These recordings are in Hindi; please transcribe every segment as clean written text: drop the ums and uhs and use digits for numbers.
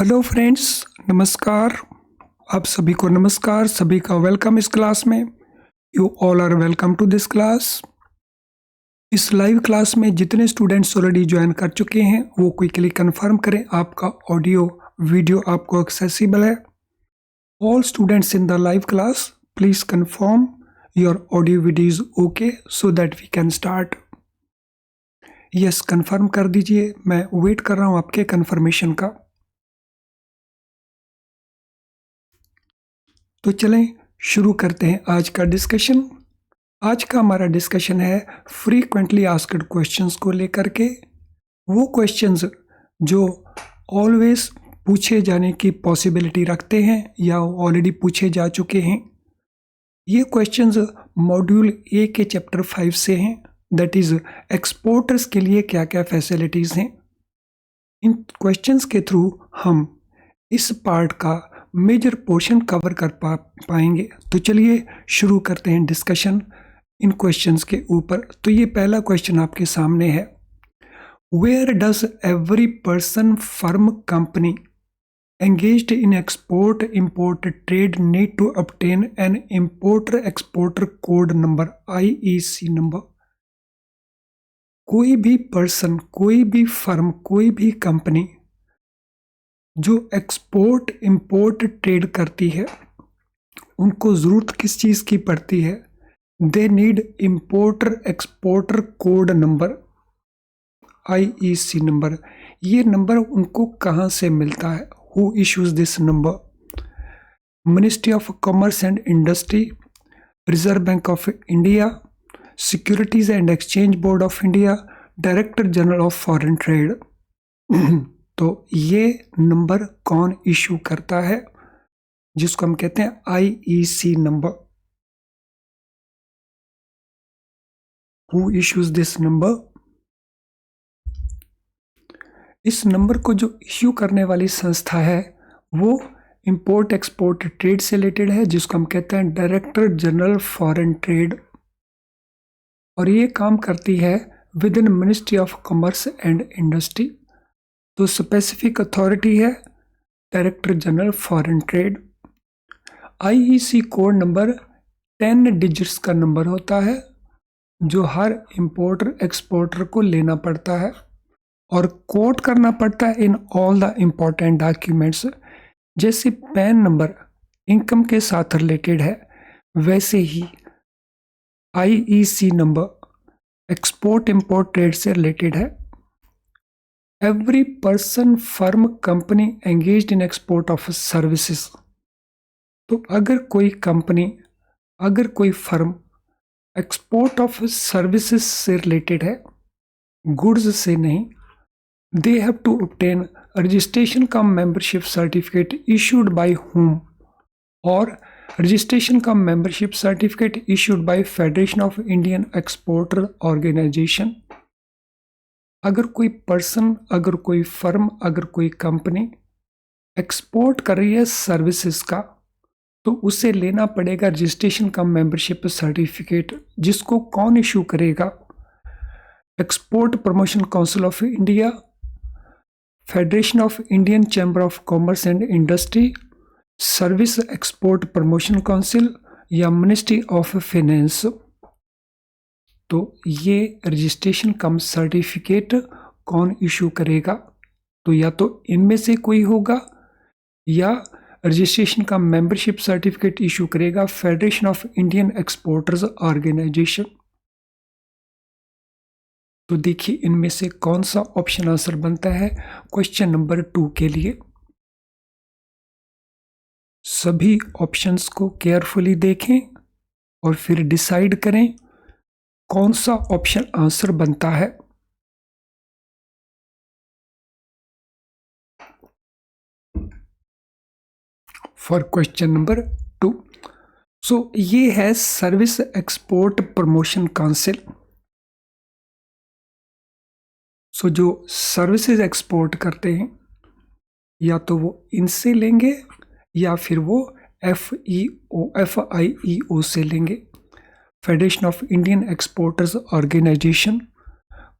हेलो फ्रेंड्स, नमस्कार। आप सभी को नमस्कार, सभी का वेलकम इस क्लास में। You all are welcome to this class. इस लाइव क्लास में जितने स्टूडेंट्स ऑलरेडी ज्वाइन कर चुके हैं वो क्विकली कंफर्म करें आपका ऑडियो वीडियो आपको एक्सेसिबल है। All students in the live class please confirm your audio video is okay so that we can start. Yes, confirm कर दीजिए, मैं वेट कर रहा हूँ आपके कंफर्मेशन का। तो चलें शुरू करते हैं आज का डिस्कशन। आज का हमारा डिस्कशन है फ्रीक्वेंटली आस्क्ड क्वेश्चंस को लेकर के। वो क्वेश्चंस जो ऑलवेज पूछे जाने की पॉसिबिलिटी रखते हैं या ऑलरेडी पूछे जा चुके हैं। ये क्वेश्चंस मॉड्यूल ए के चैप्टर 5 से हैं, दैट इज एक्सपोर्टर्स के लिए क्या क्या फैसिलिटीज़ हैं। इन क्वेश्चंस के थ्रू हम इस पार्ट का मेजर पोर्शन कवर कर पाएंगे। तो चलिए शुरू करते हैं डिस्कशन इन क्वेश्चंस के ऊपर। तो ये पहला क्वेश्चन आपके सामने है, where does every person firm company engaged in export import trade need to obtain an importer exporter code number IEC number। कोई भी पर्सन, कोई भी फर्म, कोई भी कंपनी जो एक्सपोर्ट इंपोर्ट ट्रेड करती है उनको ज़रूरत किस चीज़ की पड़ती है? They need importer exporter code number IEC number. ये नंबर उनको कहाँ से मिलता है? Who issues this number? Ministry of commerce and industry, reserve Bank of India, securities and exchange board of India, director general of foreign trade. तो ये नंबर कौन इशू करता है, जिसको हम कहते हैं IEC number? Who issues this number? इस नंबर को जो इश्यू करने वाली संस्था है वो इंपोर्ट एक्सपोर्ट ट्रेड से रिलेटेड है, जिसको हम कहते हैं डायरेक्टर जनरल फॉरेन ट्रेड। और ये काम करती है with in ministry of commerce and industry. तो स्पेसिफिक अथॉरिटी है director general foreign trade. IEC code number 10 digits का नंबर होता है जो हर इंपोर्टर एक्सपोर्टर को लेना पड़ता है और कोट करना पड़ता है in all the important documents. जैसे पैन नंबर इनकम के साथ रिलेटेड है, वैसे ही IEC number export import trade से रिलेटेड है। Every person firm company engaged in export of services. तो अगर कोई कंपनी, अगर कोई फर्म एक्सपोर्ट ऑफ सर्विसेज से रिलेटेड है, गुड्स से नहीं, they have to obtain a registration cum membership certificate issued by whom, or registration cum membership certificate issued by Federation of Indian Exporter Organization। अगर कोई पर्सन, अगर कोई फर्म, अगर कोई कंपनी एक्सपोर्ट कर रही है सर्विसेज का, तो उसे लेना पड़ेगा रजिस्ट्रेशन कम मेंबरशिप सर्टिफिकेट, जिसको कौन इशू करेगा? Export promotion council of India, federation of Indian chamber of commerce and industry, service export promotion council या मिनिस्ट्री ऑफ फाइनेंस। तो ये रजिस्ट्रेशन कम सर्टिफिकेट कौन इशू करेगा? तो या तो इनमें से कोई होगा या रजिस्ट्रेशन का मेंबरशिप सर्टिफिकेट इशू करेगा Federation of Indian Exporters Organisation. तो देखिए इनमें से कौन सा ऑप्शन आंसर बनता है क्वेश्चन नंबर 2 के लिए। सभी ऑप्शंस को केयरफुली देखें और फिर डिसाइड करें कौन सा ऑप्शन आंसर बनता है। फॉर क्वेश्चन नंबर 2, सो ये है सर्विस एक्सपोर्ट प्रमोशन काउंसिल। सो जो सर्विसेज एक्सपोर्ट करते हैं या तो वो इनसे लेंगे या फिर वो FIEO से लेंगे, Federation of Indian Exporters Organisation.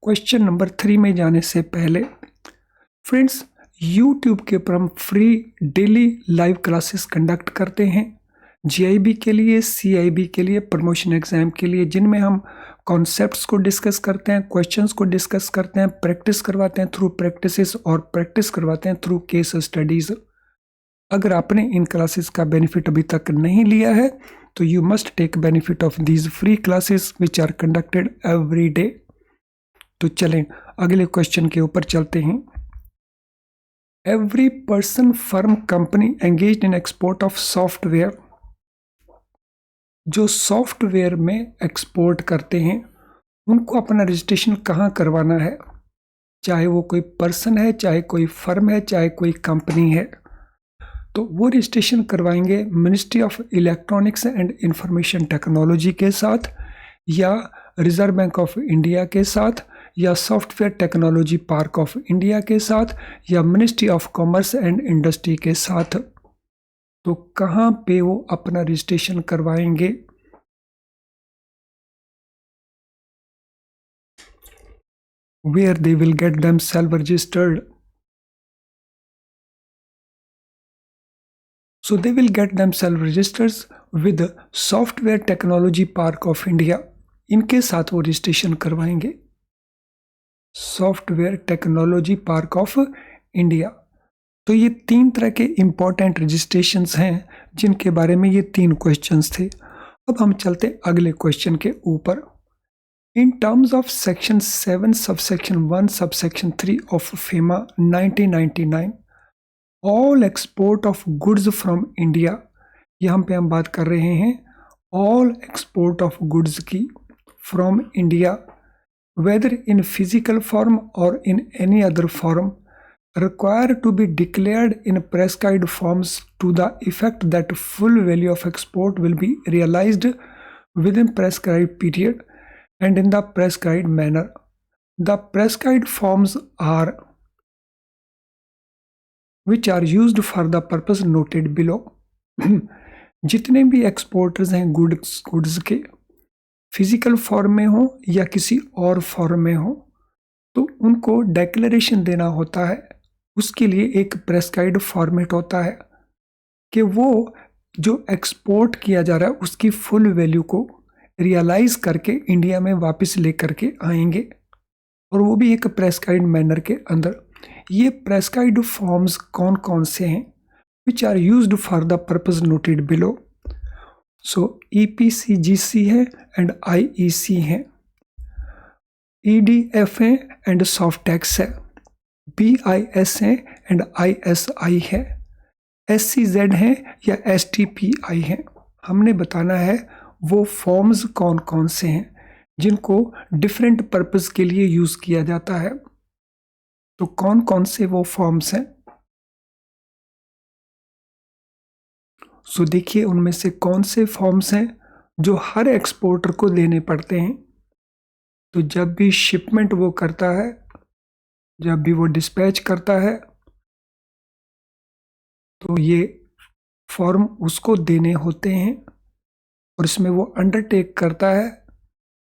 Question number 3 में जाने से पहले फ्रेंड्स, यूट्यूब के ऊपर हम free daily live classes conduct करते हैं, जीआईबी के लिए, सीआईबी के लिए, प्रमोशन एग्जाम के लिए, जिनमें हम कॉन्सेप्ट्स को डिस्कस करते हैं, क्वेश्चंस को डिस्कस करते हैं, प्रैक्टिस करवाते हैं थ्रू प्रैक्टिसेस और प्रैक्टिस करवाते हैं थ्रू केस स्टडीज। अगर आपने इन क्लासेस का बेनिफिट अभी तक नहीं लिया है तो you must take benefit of these free classes which are conducted every day. तो चलें अगले क्वेश्चन के ऊपर चलते हैं। Every person, firm, company engaged in export of software, जो सॉफ्टवेयर में एक्सपोर्ट करते हैं उनको अपना रजिस्ट्रेशन कहाँ करवाना है, चाहे वो कोई पर्सन है, चाहे कोई फर्म है, चाहे कोई कंपनी है, तो वो रजिस्ट्रेशन करवाएंगे ministry of electronics and information technology के साथ, या रिजर्व बैंक ऑफ इंडिया के साथ, या software technology park of India के साथ, या ministry of commerce and industry के साथ। तो कहाँ पे वो अपना रजिस्ट्रेशन करवाएंगे? Where they will get themselves registered? So they will get themselves registered with the Software Technology Park of India. इनके साथ वो रजिस्ट्रेशन करवाएंगे software technology park of India. तो ये 3 तरह के इंपॉर्टेंट रजिस्ट्रेशंस हैं जिनके बारे में ये 3 क्वेश्चंस थे। अब हम चलते अगले क्वेश्चन के ऊपर। In terms of Section 7, Subsection 1, Subsection 3 of FEMA 1999, all export of goods from India, यहाँ पे हम बात कर रहे हैं all export of goods की from India, whether in physical form or in any other form, require to be declared in prescribed forms to the effect that full value of export will be realized within prescribed period and in the prescribed manner. The prescribed forms are which are used for the purpose noted below. जितने भी एक्सपोर्टर्स हैं गुड्स के, फिजिकल फॉर्म में हो या किसी और फॉर्म में हो, तो उनको डेक्लेरेशन देना होता है। उसके लिए एक प्रेस्क्राइब्ड फॉर्मेट होता है कि वो जो एक्सपोर्ट किया जा रहा है उसकी फुल वैल्यू को रियलाइज करके इंडिया में वापस लेकर के आएंगे, और वो भी एक प्रेस्क्राइब्ड मैनर के अंदर। ये प्रेस्क्राइब्ड फॉर्म्स कौन कौन से हैं? Which are used for the purpose noted below. So EPC, GC है एंड IEC है, EDF है एंड सॉफ्ट टैक्स है, BIS है एंड ISI है, SCZ है या STPI है। हमने बताना है वो फॉर्म्स कौन कौन से हैं जिनको डिफरेंट पर्पस के लिए यूज किया जाता है। तो कौन कौन से वो फॉर्म्स हैं? सो देखिए उनमें से कौन से फॉर्म्स हैं जो हर एक्सपोर्टर को देने पड़ते हैं। तो जब भी शिपमेंट वो करता है, जब भी वो डिस्पैच करता है, तो ये फॉर्म उसको देने होते हैं, और इसमें वो अंडरटेक करता है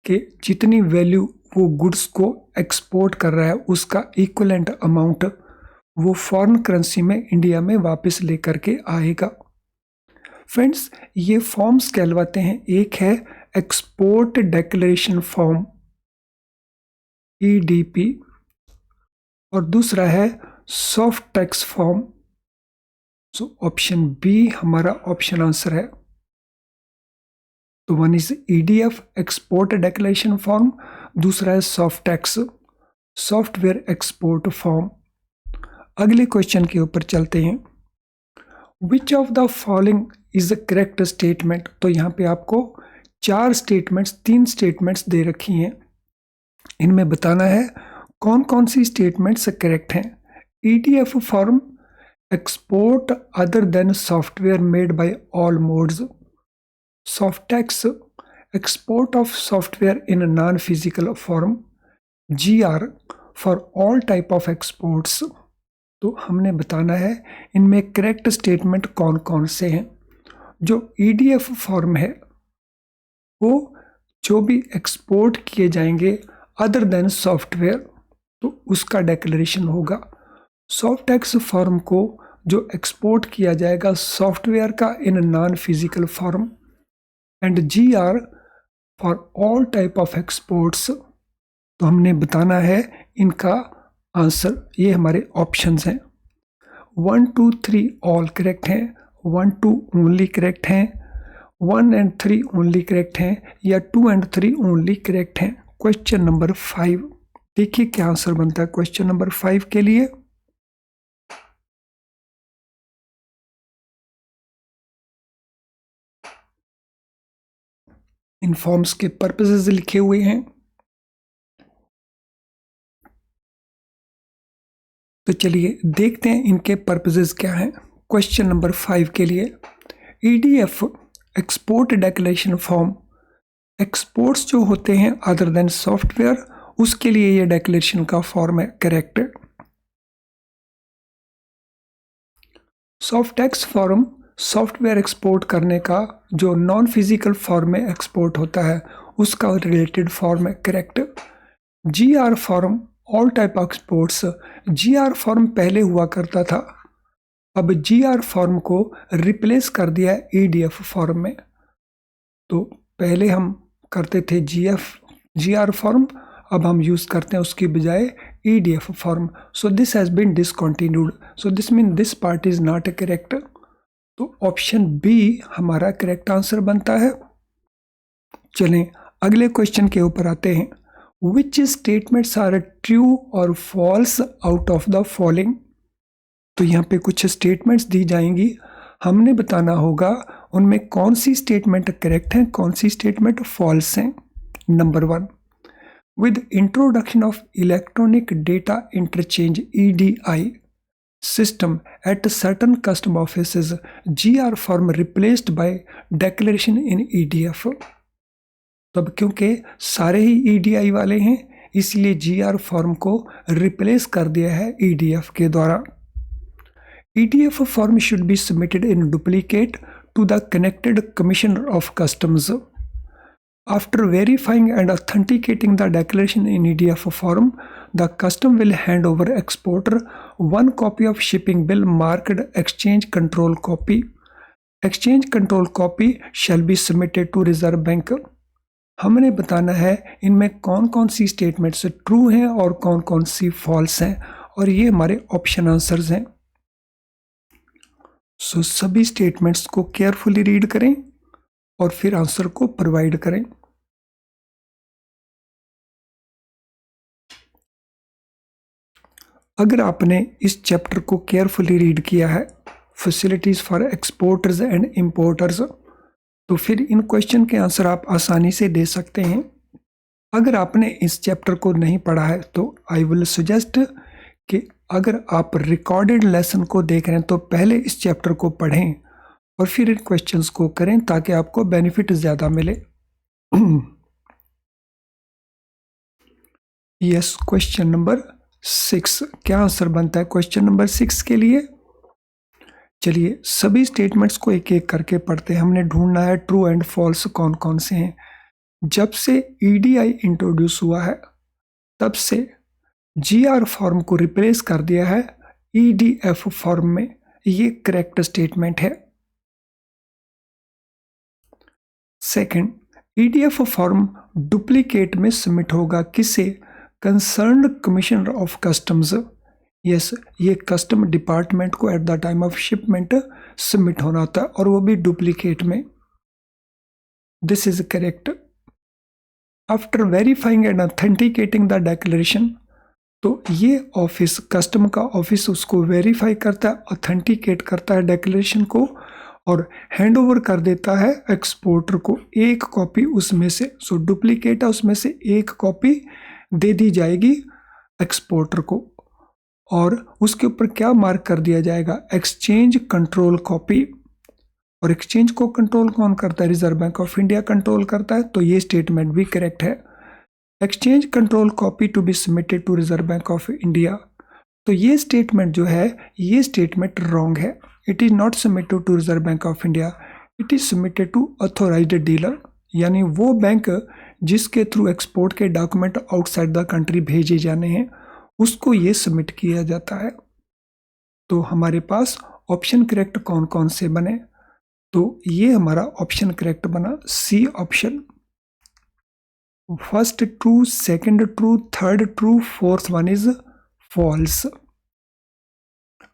कि जितनी वैल्यू वो गुड्स को एक्सपोर्ट कर रहा है उसका इक्विवेलेंट अमाउंट वो फॉरेन करेंसी में इंडिया में वापस लेकर के आएगा। फ्रेंड्स, ये फॉर्म्स कहलवाते हैं, एक है एक्सपोर्ट डिक्लेरेशन फॉर्म EDP, और दूसरा है SOFTEX form. So option B हमारा ऑप्शन आंसर है। तो one is EDF export declaration form, दूसरा है SOFTEX software export form. अगले क्वेश्चन के ऊपर चलते हैं। Which of the following is the correct statement. तो यहाँ पे आपको 3 स्टेटमेंट्स दे रखी हैं, इनमें बताना है कौन कौन सी स्टेटमेंट्स करेक्ट हैं। EDF form export other than software made by all modes. Soft tax export of software in non physical form. GR for all type of exports. तो हमने बताना है इनमें करेक्ट स्टेटमेंट कौन कौन से हैं। जो EDF फॉर्म है वो जो भी एक्सपोर्ट किए जाएंगे अदर देन सॉफ्टवेयर, तो उसका डिक्लेरेशन होगा। सॉफ्ट टैक्स फॉर्म को जो एक्सपोर्ट किया जाएगा सॉफ्टवेयर का in non physical form, and GR for all type of exports. तो हमने बताना है इनका आंसर, ये हमारे ऑप्शंस हैं। 1, 2, 3 ऑल करेक्ट हैं, 1, 2 ओनली करेक्ट हैं, 1 and 3 ओनली करेक्ट हैं, या 2 and 3 ओनली करेक्ट हैं। क्वेश्चन नंबर 5 देखिए क्या आंसर बनता है क्वेश्चन नंबर 5 के लिए। इन फॉर्म्स के पर्पसेस लिखे हुए हैं, तो चलिए देखते हैं इनके पर्पसेस क्या हैं। क्वेश्चन नंबर 5 के लिए, EDF export declaration form, exports जो होते हैं अदर देन सॉफ्टवेयर, उसके लिए ये डिक्लेरेशन का फॉर्म है, correct. Soft tax form software export करने का जो नॉन फिजिकल फॉर्म में एक्सपोर्ट होता है उसका रिलेटेड फॉर्म है, correct. GR form all type of exports, GR form पहले हुआ करता था, अब GR फॉर्म को रिप्लेस कर दिया है EDF फॉर्म में। तो पहले हम करते थे GR फॉर्म, अब हम यूज करते हैं उसकी बजाय EDF form. So this has been discontinued, so this mean this part is not correct. तो ऑप्शन बी हमारा करेक्ट आंसर बनता है। चलें अगले क्वेश्चन के ऊपर आते हैं। विच स्टेटमेंट्स आर ट्रू और false out of the following. तो यहाँ पे कुछ स्टेटमेंट्स दी जाएंगी, हमने बताना होगा उनमें कौन सी स्टेटमेंट करेक्ट है, कौन सी स्टेटमेंट फॉल्स हैं। Number 1, with introduction of electronic data interchange EDI system at certain custom offices, GR form replaced by declaration in EDF। तब क्योंकि सारे ही EDI वाले हैं इसलिए GR फॉर्म को रिप्लेस कर दिया है EDF के द्वारा। EDF form should be submitted in duplicate to the connected Commissioner of Customs. After verifying and authenticating the declaration in EDF form, the custom will hand over exporter one copy of shipping bill marked exchange control copy. Exchange control copy shall be submitted to Reserve Bank. हमने बताना है इनमें कौन कौन सी स्टेटमेंट्स ट्रू हैं और कौन कौन सी फॉल्स हैं, और ये हमारे ऑप्शन आंसर्स हैं। सो सभी स्टेटमेंट्स को केयरफुली रीड करें और फिर आंसर को प्रोवाइड करें। अगर आपने इस चैप्टर को केयरफुली रीड किया है, facilities for exporters and importers, तो फिर इन क्वेश्चन के आंसर आप आसानी से दे सकते हैं। अगर आपने इस चैप्टर को नहीं पढ़ा है तो आई विल सजेस्ट कि अगर आप रिकॉर्डेड लेसन को देख रहे हैं तो पहले इस चैप्टर को पढ़ें और फिर इन क्वेश्चंस को करें ताकि आपको बेनिफिट ज़्यादा मिले। यस, क्वेश्चन नंबर 6 क्या आंसर बनता है क्वेश्चन नंबर 6 के लिए। चलिए सभी स्टेटमेंट्स को एक एक करके पढ़ते हैं। हमने ढूंढना है ट्रू एंड फॉल्स कौन कौन से हैं। जब से EDI इंट्रोड्यूस हुआ है तब से GR फॉर्म को रिप्लेस कर दिया है EDF फॉर्म में, ये करेक्ट स्टेटमेंट है। सेकंड, EDF फॉर्म डुप्लीकेट में सबमिट होगा किसे, concerned commissioner of customs. Yes, ये कस्टम डिपार्टमेंट को at the time of shipment submit होना होता है और वो भी डुप्लीकेट में। This is correct. After verifying and authenticating the declaration, तो ये ऑफिस कस्टम का ऑफिस उसको वेरीफाई करता है, ऑथेंटिकेट करता है डिक्लेरेशन को और हैंड ओवर कर देता है एक्सपोर्टर को एक कॉपी उसमें से। सो डुप्लीकेट है उसमें से एक कॉपी दे दी जाएगी एक्सपोर्टर को और उसके ऊपर क्या मार्क कर दिया जाएगा, एक्सचेंज कंट्रोल कॉपी। और एक्सचेंज को कंट्रोल कौन करता है, Reserve Bank of India control करता है, तो ये स्टेटमेंट भी करेक्ट है। Exchange control copy to be submitted to Reserve Bank of India, तो ये स्टेटमेंट जो है ये स्टेटमेंट रॉन्ग है। It is not submitted to Reserve Bank of India, it is submitted to authorised dealer, यानी वो बैंक जिसके थ्रू एक्सपोर्ट के डॉक्यूमेंट आउटसाइड द कंट्री भेजे जाने हैं उसको ये सबमिट किया जाता है। तो हमारे पास ऑप्शन करेक्ट कौन कौन से बने, तो ये हमारा ऑप्शन करेक्ट बना C option. First true, second true, third true, fourth one is false.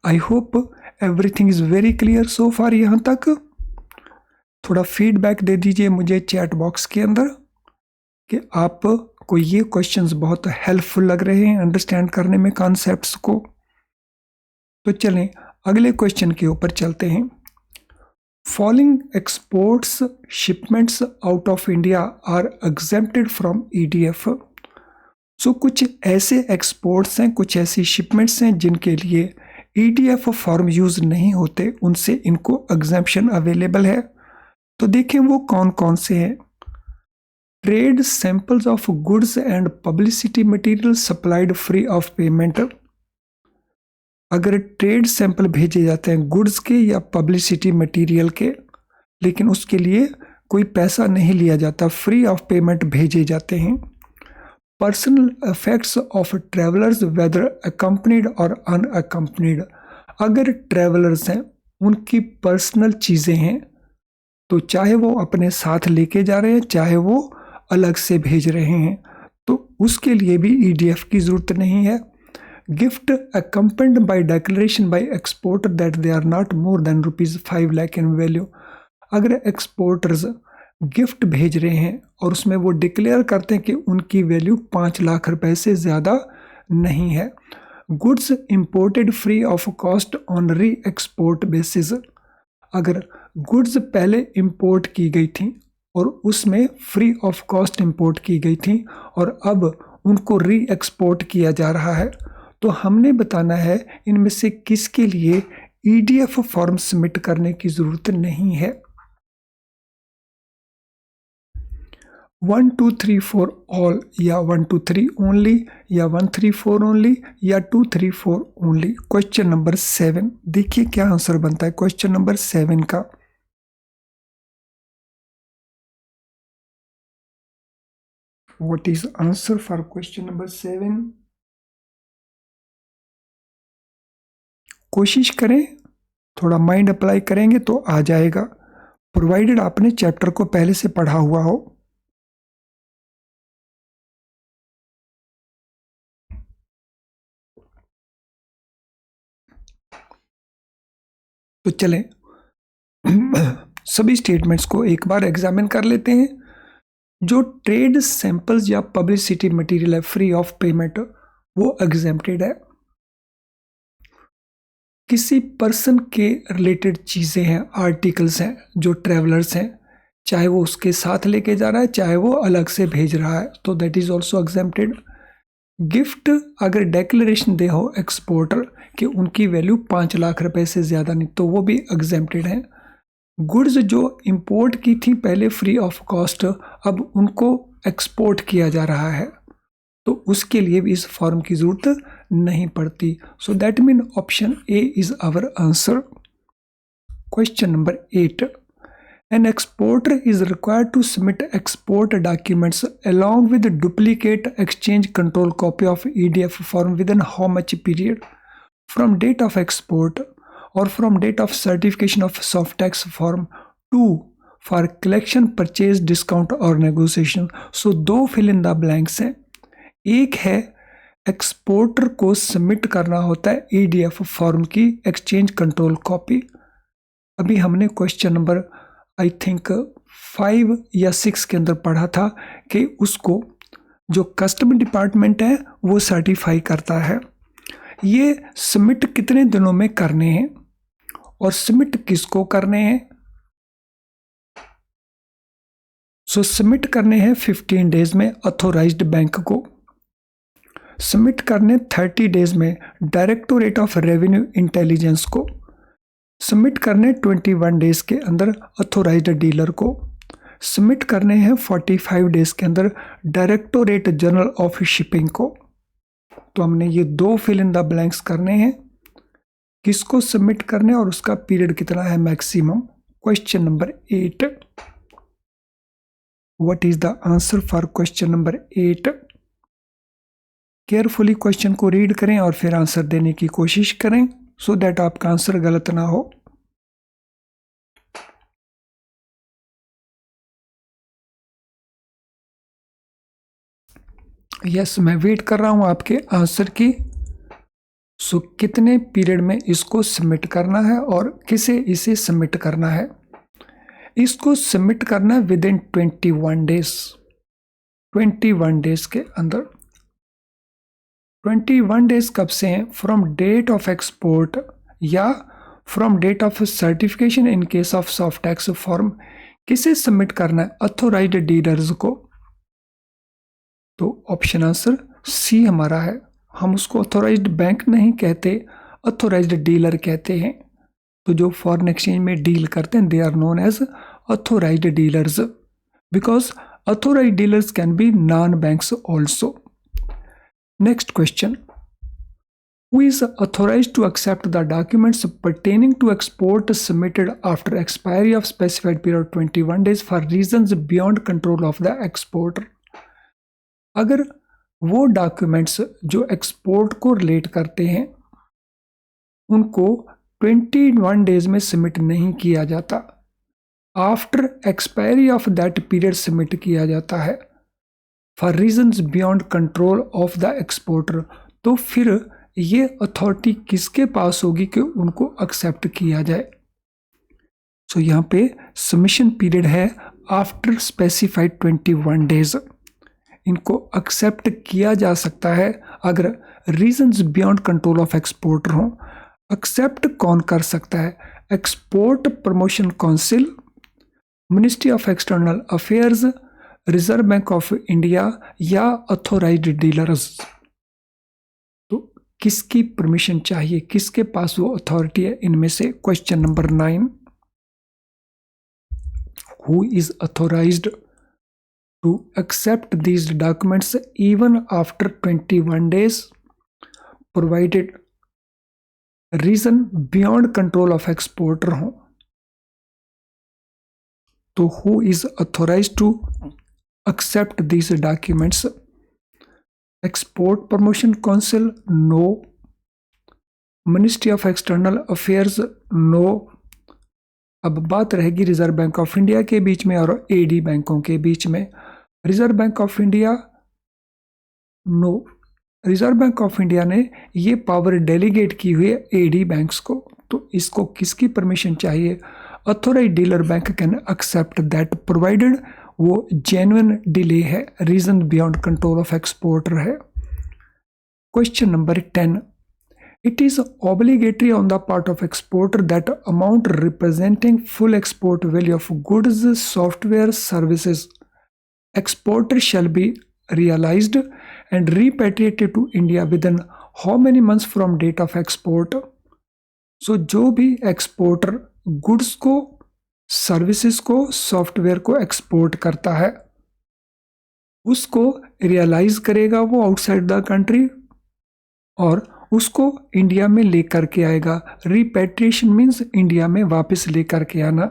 I hope everything is very clear so far. यहां तक थोड़ा फीडबैक दे दीजिए मुझे चैट बॉक्स के अंदर कि आपको ये क्वेश्चंस बहुत हेल्पफुल लग रहे हैं अंडरस्टैंड करने में कॉन्सेप्ट्स को। तो चलें अगले क्वेश्चन के ऊपर चलते हैं। Following exports shipments out of India are exempted from EDF. So कुछ ऐसे एक्सपोर्ट्स हैं, कुछ ऐसी शिपमेंट्स हैं जिनके लिए ईडीएफ फॉर्म यूज नहीं होते, उनसे इनको एग्जेम्पशन अवेलेबल है। तो देखें वो कौन कौन से हैं। Trade samples of goods and publicity material supplied free of payment. अगर ट्रेड सैंपल भेजे जाते हैं गुड्स के या पब्लिसिटी मटेरियल के, लेकिन उसके लिए कोई पैसा नहीं लिया जाता, फ्री ऑफ पेमेंट भेजे जाते हैं। Personal effects of travellers whether accompanied और अनअकम्पनीड। अगर ट्रेवलर्स हैं उनकी पर्सनल चीज़ें हैं, तो चाहे वो अपने साथ लेके जा रहे हैं चाहे वो अलग से भेज रहे हैं, तो उसके लिए भी ईडीएफ की ज़रूरत नहीं है। Gift accompanied by declaration by exporter that they are not more than ₹5 lakh in value। अगर एक्सपोर्टर्स गिफ्ट भेज रहे हैं और उसमें वो डिक्लेयर करते हैं कि उनकी वैल्यू 5 लाख रुपए से ज़्यादा नहीं है। Goods imported free of cost on री एक्सपोर्ट बेसिस। अगर गुड्स पहले इंपोर्ट की गई थी और उसमें फ्री ऑफ कॉस्ट इंपोर्ट की गई थी और अब उनको री एक्सपोर्ट किया जा रहा है, तो हमने बताना है इनमें से किसके लिए ईडीएफ फॉर्म सबमिट करने की जरूरत नहीं है। 1 2 3 4 ऑल या 1 2 3 ओनली या 1 3 4 ओनली या 2 3 4 ओनली। क्वेश्चन नंबर 7 देखिए क्या आंसर बनता है क्वेश्चन नंबर 7 का। What is answer for question number 7? कोशिश करें, थोड़ा माइंड अप्लाई करेंगे तो आ जाएगा, प्रोवाइडेड आपने चैप्टर को पहले से पढ़ा हुआ हो। तो चलें सभी स्टेटमेंट्स को एक बार एग्जामिन कर लेते हैं। जो ट्रेड सैंपल्स या पब्लिसिटी मटेरियल है फ्री ऑफ पेमेंट, वो एग्जेम्प्टेड है। किसी पर्सन के रिलेटेड चीज़ें हैं, आर्टिकल्स हैं, जो ट्रेवलर्स हैं, चाहे वो उसके साथ लेके जा रहा है चाहे वो अलग से भेज रहा है, तो that is also exempted. Gift अगर डेक्लेरेशन दे हो एक्सपोर्टर कि उनकी वैल्यू 5 लाख रुपए से ज़्यादा नहीं, तो वो भी एग्जेम्प्टेड है। गुड्स जो इंपोर्ट की थी पहले फ्री ऑफ कॉस्ट, अब उनको एक्सपोर्ट किया जा रहा है, तो उसके लिए भी इस फॉर्म की जरूरत नहीं पड़ती। So that mean option A is our answer. Question number 8, an exporter is required to submit export documents along with duplicate exchange control copy of EDF form within how much period from date of export or from date of certification of soft tax form 2 for collection, purchase, discount और negotiation। so दो fill in the blanks हैं। एक है एक्सपोर्टर को सबमिट करना होता है ईडीएफ फॉर्म की एक्सचेंज कंट्रोल कॉपी। अभी हमने क्वेश्चन नंबर आई थिंक 5 या 6 के अंदर पढ़ा था कि उसको जो कस्टम डिपार्टमेंट है वो सर्टिफाई करता है। ये सबमिट कितने दिनों में करने हैं और सबमिट किसको करने हैं? सो सबमिट करने हैं 15 डेज में अथोराइज्ड बैंक को, सबमिट करने 30 डेज में डायरेक्टोरेट ऑफ रेवेन्यू इंटेलिजेंस को, सबमिट करने 21 डेज के अंदर अथोराइज्ड डीलर को, सबमिट करने हैं 45 डेज के अंदर डायरेक्टोरेट जनरल ऑफ शिपिंग को। तो हमने ये दो फिल इन द ब्लैंक्स करने हैं, किसको सबमिट करने और उसका पीरियड कितना है maximum. Question number 8, what is the answer for question number 8? Carefully question को रीड करें और फिर आंसर देने की कोशिश करें। सो दैट आपका आंसर गलत ना हो। यस, मैं वेट कर रहा हूं आपके आंसर की। सो कितने पीरियड में इसको सबमिट करना है और किसे इसे सबमिट करना है? इसको सबमिट करना है विद इन 21 डेज। 21 डेज के अंदर। 21 डेज कब से हैं? फ्रॉम डेट ऑफ एक्सपोर्ट या from date of certification in case of SOFTEX form. किसे सबमिट करना है? अथोराइज्ड डीलर्स को। तो ऑप्शन आंसर सी हमारा है। हम उसको अथोराइज्ड बैंक नहीं कहते, अथोराइज्ड डीलर कहते हैं। तो जो फॉरेन एक्सचेंज में डील करते हैं they are known as authorised dealers, because authorised dealers can be non banks also. Next question, who is authorized to accept the documents pertaining to export submitted after expiry of specified period 21 days for reasons beyond control of the exporter। अगर वो डॉक्यूमेंट्स जो एक्सपोर्ट को रिलेट करते हैं उनको 21 डेज में सबमिट नहीं किया जाता, after expiry of that period submit किया जाता है for reasons beyond control of the exporter, तो फिर ये अथॉरिटी किसके पास होगी कि उनको एक्सेप्ट किया जाए? सो यहाँ पे सबमिशन पीरियड है आफ्टर स्पेसिफाइड 21 डेज। इनको एक्सेप्ट किया जा सकता है अगर reasons beyond control of exporter हो। एक्सेप्ट कौन कर सकता है? Export promotion council, ministry of External affairs, reserve Bank of India या अथोराइज्ड डीलर्स। तो किसकी परमिशन चाहिए, किसके पास वो अथॉरिटी है इनमें से? Question number 9, who is authorised to accept these documents even after 21 days provided reason beyond control of exporter हो? तो who is authorized to accept these documents? Export Promotion Council, no. Ministry of External Affairs, no. अब बात रहेगी रिजर्व बैंक ऑफ इंडिया के बीच में और एडी बैंकों के बीच में। Reserve Bank of India, no. Reserve Bank of India ने ये पावर डेलीगेट की हुई है एडी बैंक्स को, तो इसको किसकी परमिशन चाहिए? Authorised dealer bank can accept that provided वो जेन्युइन डिले है, reason beyond control of exporter है। Question number 10, it is obligatory on the part of exporter that amount representing full export value of goods, software, services exporter shall be realized and repatriated to India within how many months from date of export? So जो भी एक्सपोर्टर गुड्स को, सर्विसेज को, सॉफ्टवेयर को एक्सपोर्ट करता है उसको रियलाइज करेगा वो आउटसाइड द कंट्री और उसको इंडिया में लेकर के आएगा। रिपेट्रिएशन मीन्स इंडिया में वापस लेकर के आना।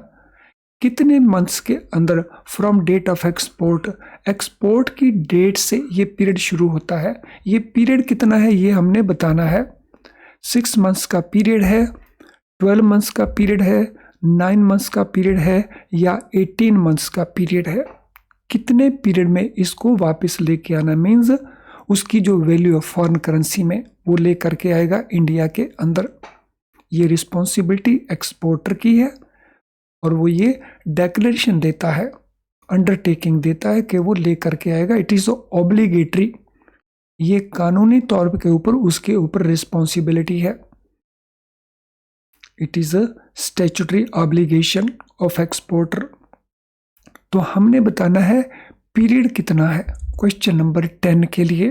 कितने मंथ्स के अंदर? From date of export, export की डेट से ये पीरियड शुरू होता है। ये पीरियड कितना है ये हमने बताना है। 6 मंथ्स का पीरियड है, 12 मंथ्स का पीरियड है, 9 मंथ्स का पीरियड है या 18 मंथ्स का पीरियड है। कितने पीरियड में इसको वापस लेके आना मीन्स उसकी जो वैल्यू है फॉरेन करेंसी में वो ले करके आएगा इंडिया के अंदर। ये रिस्पॉन्सिबिलिटी एक्सपोर्टर की है और वो ये डेक्लेरेशन देता है, अंडरटेकिंग देता है कि वो ले करके आएगा। इट इज़ ऑब्लिगेटरी, ये कानूनी तौर के ऊपर उसके ऊपर रिस्पॉन्सिबिलिटी है। It is a statutory obligation of exporter. तो हमने बताना है पीरियड कितना है क्वेश्चन नंबर 10 के लिए।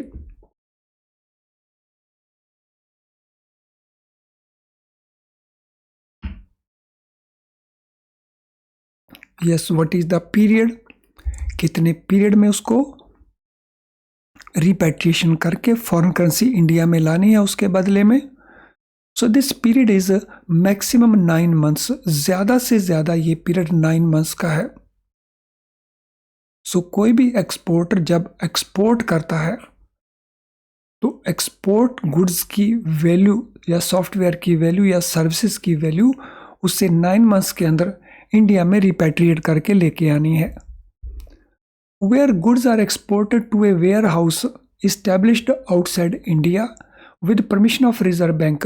Yes, what is the period? कितने पीरियड में उसको रिपैट्रिएशन करके फॉरेन करेंसी इंडिया में लानी है उसके बदले में। So this period is maximum 9 months, ज्यादा से ज्यादा ये पीरियड 9 मंथ्स का है। सो कोई भी एक्सपोर्टर जब एक्सपोर्ट करता है तो एक्सपोर्ट गुड्स की वैल्यू या सॉफ्टवेयर की वैल्यू या सर्विसेज की वैल्यू उसे 9 मंथ्स के अंदर इंडिया में रिपैट्रिएट करके लेके आनी है। Where goods are exported to a warehouse established outside India with permission of Reserve Bank,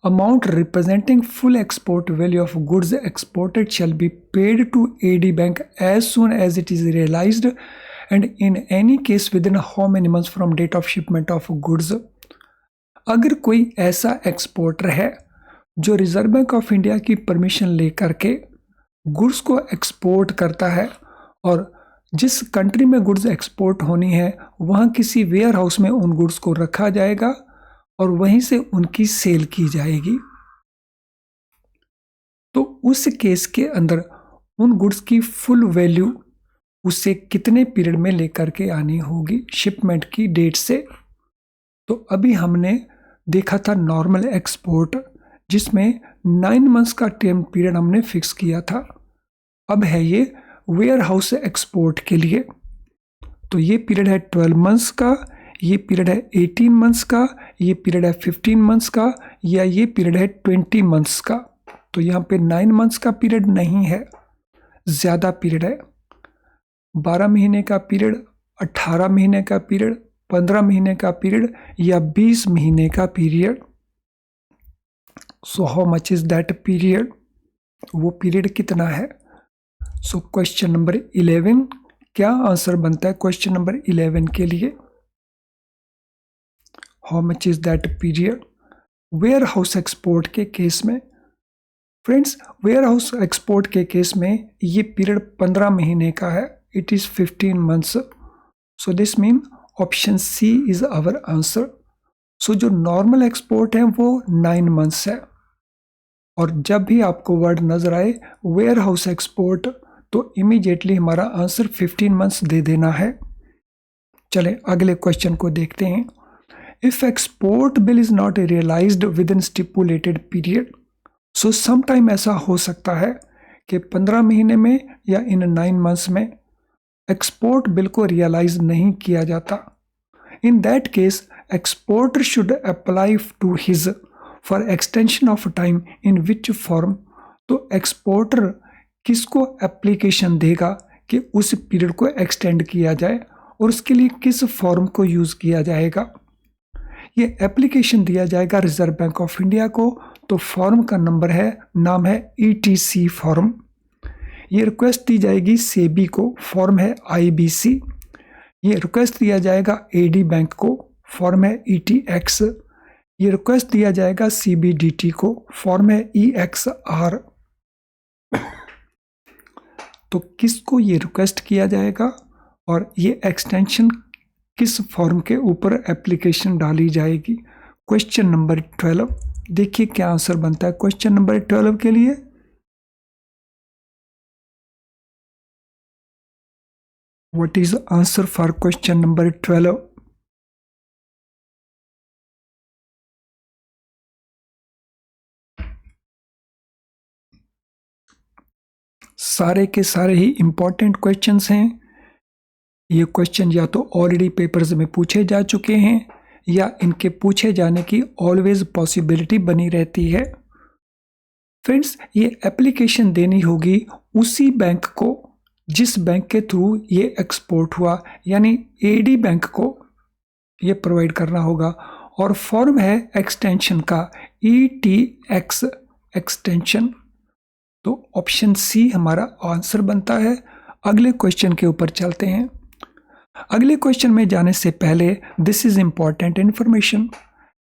amount representing full export value of goods exported shall be paid to AD Bank as soon as it is realized and in any case within how many months from date of shipment of goods। अगर कोई ऐसा एक्सपोर्टर है जो रिजर्व बैंक ऑफ इंडिया की परमिशन लेकर के गुड्स को एक्सपोर्ट करता है और जिस कंट्री में गुड्स एक्सपोर्ट होनी है वहाँ किसी वेयर हाउस में उन गुड्स को रखा जाएगा और वहीं से उनकी सेल की जाएगी, तो उस केस के अंदर उन गुड्स की फुल वैल्यू उसे कितने पीरियड में लेकर के आनी होगी शिपमेंट की डेट से। तो अभी हमने देखा था नॉर्मल एक्सपोर्ट जिसमें 9 मंथ्स का टाइम पीरियड हमने फिक्स किया था। अब है ये वेयर हाउस एक्सपोर्ट के लिए, तो ये पीरियड है 12 मंथ्स का, ये पीरियड है 18 मंथ्स का, ये पीरियड है 15 मंथ्स का, या ये पीरियड है 20 मंथ्स का। तो यहाँ पे 9 मंथ्स का पीरियड नहीं है, ज़्यादा पीरियड है, 12 महीने का पीरियड, 18 महीने का पीरियड, 15 महीने का पीरियड या 20 महीने का period. So how much is that period, वो पीरियड कितना है। सो क्वेश्चन नंबर 11, क्या आंसर बनता है क्वेश्चन नंबर 11 के लिए। How much is that period. Warehouse export के केस में फ्रेंड्स, वेयर हाउस एक्सपोर्ट के केस में ये पीरियड 15 महीने का है, it is 15 months. So this mean option C is our answer. So जो नॉर्मल एक्सपोर्ट है वो 9 मंथ्स है, और जब भी आपको वर्ड नजर आए वेयर हाउस एक्सपोर्ट तो इमीडिएटली हमारा आंसर 15 मंथ्स दे देना है। चलें अगले क्वेश्चन को देखते हैं। If export bill is not realised within stipulated period, so some time ऐसा हो सकता है कि 15 महीने में या इन 9 मंथ्स में एक्सपोर्ट बिल को रियलाइज नहीं किया जाता। In that case exporter should apply to his for extension of time in which form. तो एक्सपोर्टर किसको एप्लीकेशन देगा कि उस पीरियड को एक्सटेंड किया जाए और उसके लिए किस फॉर्म को यूज़ किया जाएगा। ये एप्लीकेशन दिया जाएगा रिजर्व बैंक ऑफ इंडिया को, तो फॉर्म का नंबर है, नाम है ETC फॉर्म। ये रिक्वेस्ट दी जाएगी सेबी को, फॉर्म है IBC। ये रिक्वेस्ट दिया जाएगा AD बैंक को, फॉर्म है ETX। ये रिक्वेस्ट दिया जाएगा CBDT को, फॉर्म है EXR। तो किसको ये रिक्वेस्ट किया जाएगा और ये एक्सटेंशन किस फॉर्म के ऊपर एप्लीकेशन डाली जाएगी। क्वेश्चन नंबर 12, देखिए क्या आंसर बनता है क्वेश्चन नंबर 12 के लिए। What is answer for question number 12। सारे के सारे ही इंपॉर्टेंट क्वेश्चंस हैं। ये क्वेश्चन या तो ऑलरेडी पेपर्स में पूछे जा चुके हैं या इनके पूछे जाने की ऑलवेज पॉसिबिलिटी बनी रहती है। फ्रेंड्स, ये एप्लीकेशन देनी होगी उसी बैंक को जिस बैंक के थ्रू ये एक्सपोर्ट हुआ, यानी AD बैंक को ये प्रोवाइड करना होगा, और फॉर्म है एक्सटेंशन का ETX एक्सटेंशन। तो ऑप्शन सी हमारा आंसर बनता है। अगले क्वेश्चन के ऊपर चलते हैं। अगले क्वेश्चन में जाने से पहले this is important information.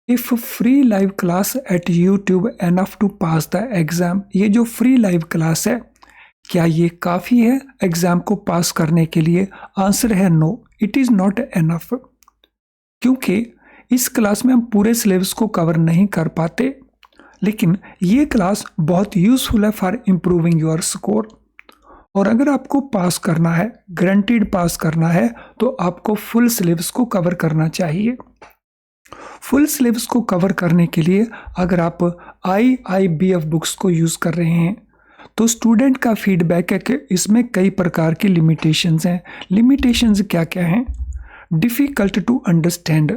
If free live class at YouTube enough to pass the exam, ये जो फ्री लाइव क्लास है क्या ये काफ़ी है एग्जाम को पास करने के लिए? आंसर है no, it is not enough, क्योंकि इस क्लास में हम पूरे सिलेबस को कवर नहीं कर पाते, लेकिन ये क्लास बहुत यूज़फुल है फॉर इम्प्रूविंग योर स्कोर। और अगर आपको पास करना है, गारंटीड पास करना है, तो आपको फुल सिलेबस को कवर करना चाहिए। फुल सिलेबस को कवर करने के लिए अगर आप IIBF बुक्स को यूज़ कर रहे हैं तो स्टूडेंट का फीडबैक है कि इसमें कई प्रकार की लिमिटेशंस हैं। लिमिटेशंस क्या क्या हैं? डिफ़िकल्ट टू अंडरस्टैंड,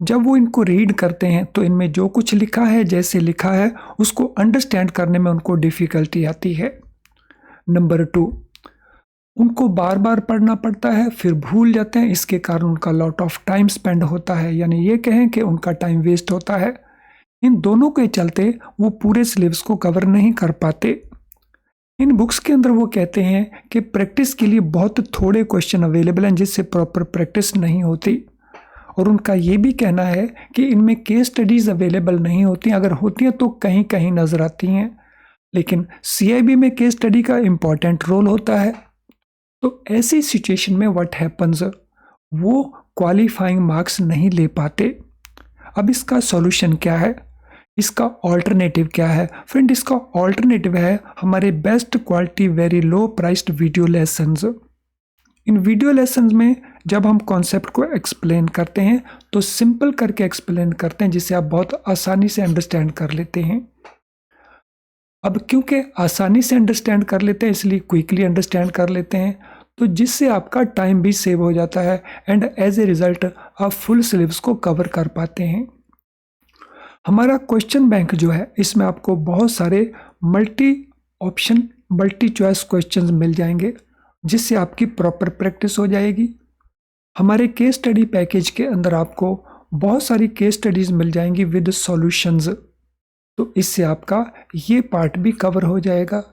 जब वो इनको रीड करते हैं तो इनमें जो कुछ लिखा है, जैसे लिखा है, उसको अंडरस्टैंड करने में उनको डिफ़िकल्टी आती है। नंबर 2, उनको बार बार पढ़ना पड़ता है, फिर भूल जाते हैं, इसके कारण उनका लॉट ऑफ टाइम स्पेंड होता है, यानी ये कहें कि उनका टाइम वेस्ट होता है। इन दोनों के चलते वो पूरे सिलेबस को कवर नहीं कर पाते। इन बुक्स के अंदर वो कहते हैं कि प्रैक्टिस के लिए बहुत थोड़े क्वेश्चन अवेलेबल हैं जिससे प्रॉपर प्रैक्टिस नहीं होती, और उनका ये भी कहना है कि इनमें केस स्टडीज़ अवेलेबल नहीं होती, अगर होती हैं तो कहीं कहीं नज़र आती हैं, लेकिन सीआईबी में केस स्टडी का इम्पॉर्टेंट रोल होता है। तो ऐसी सिचुएशन में व्हाट हैपन्स, वो क्वालिफाइंग मार्क्स नहीं ले पाते। अब इसका सॉल्यूशन क्या है, इसका ऑल्टरनेटिव क्या है? फ्रेंड, इसका ऑल्टरनेटिव है हमारे best quality very low priced video lessons. इन वीडियो लेसन्स में जब हम कॉन्सेप्ट को एक्सप्लेन करते हैं तो सिंपल करके एक्सप्लेन करते हैं, जिसे आप बहुत आसानी से अंडरस्टैंड कर लेते हैं। अब क्योंकि आसानी से अंडरस्टैंड कर लेते हैं इसलिए क्विकली अंडरस्टैंड कर लेते हैं, तो जिससे आपका टाइम भी सेव हो जाता है एंड एज ए रिजल्ट आप फुल सिलेबस को कवर कर पाते हैं। हमारा क्वेश्चन बैंक जो है इसमें आपको बहुत सारे multi option multi choice questions मिल जाएंगे, जिससे आपकी प्रॉपर प्रैक्टिस हो जाएगी। हमारे केस स्टडी पैकेज के अंदर आपको बहुत सारी केस स्टडीज़ मिल जाएंगी विद सॉल्यूशंस, तो इससे आपका ये पार्ट भी कवर हो जाएगा,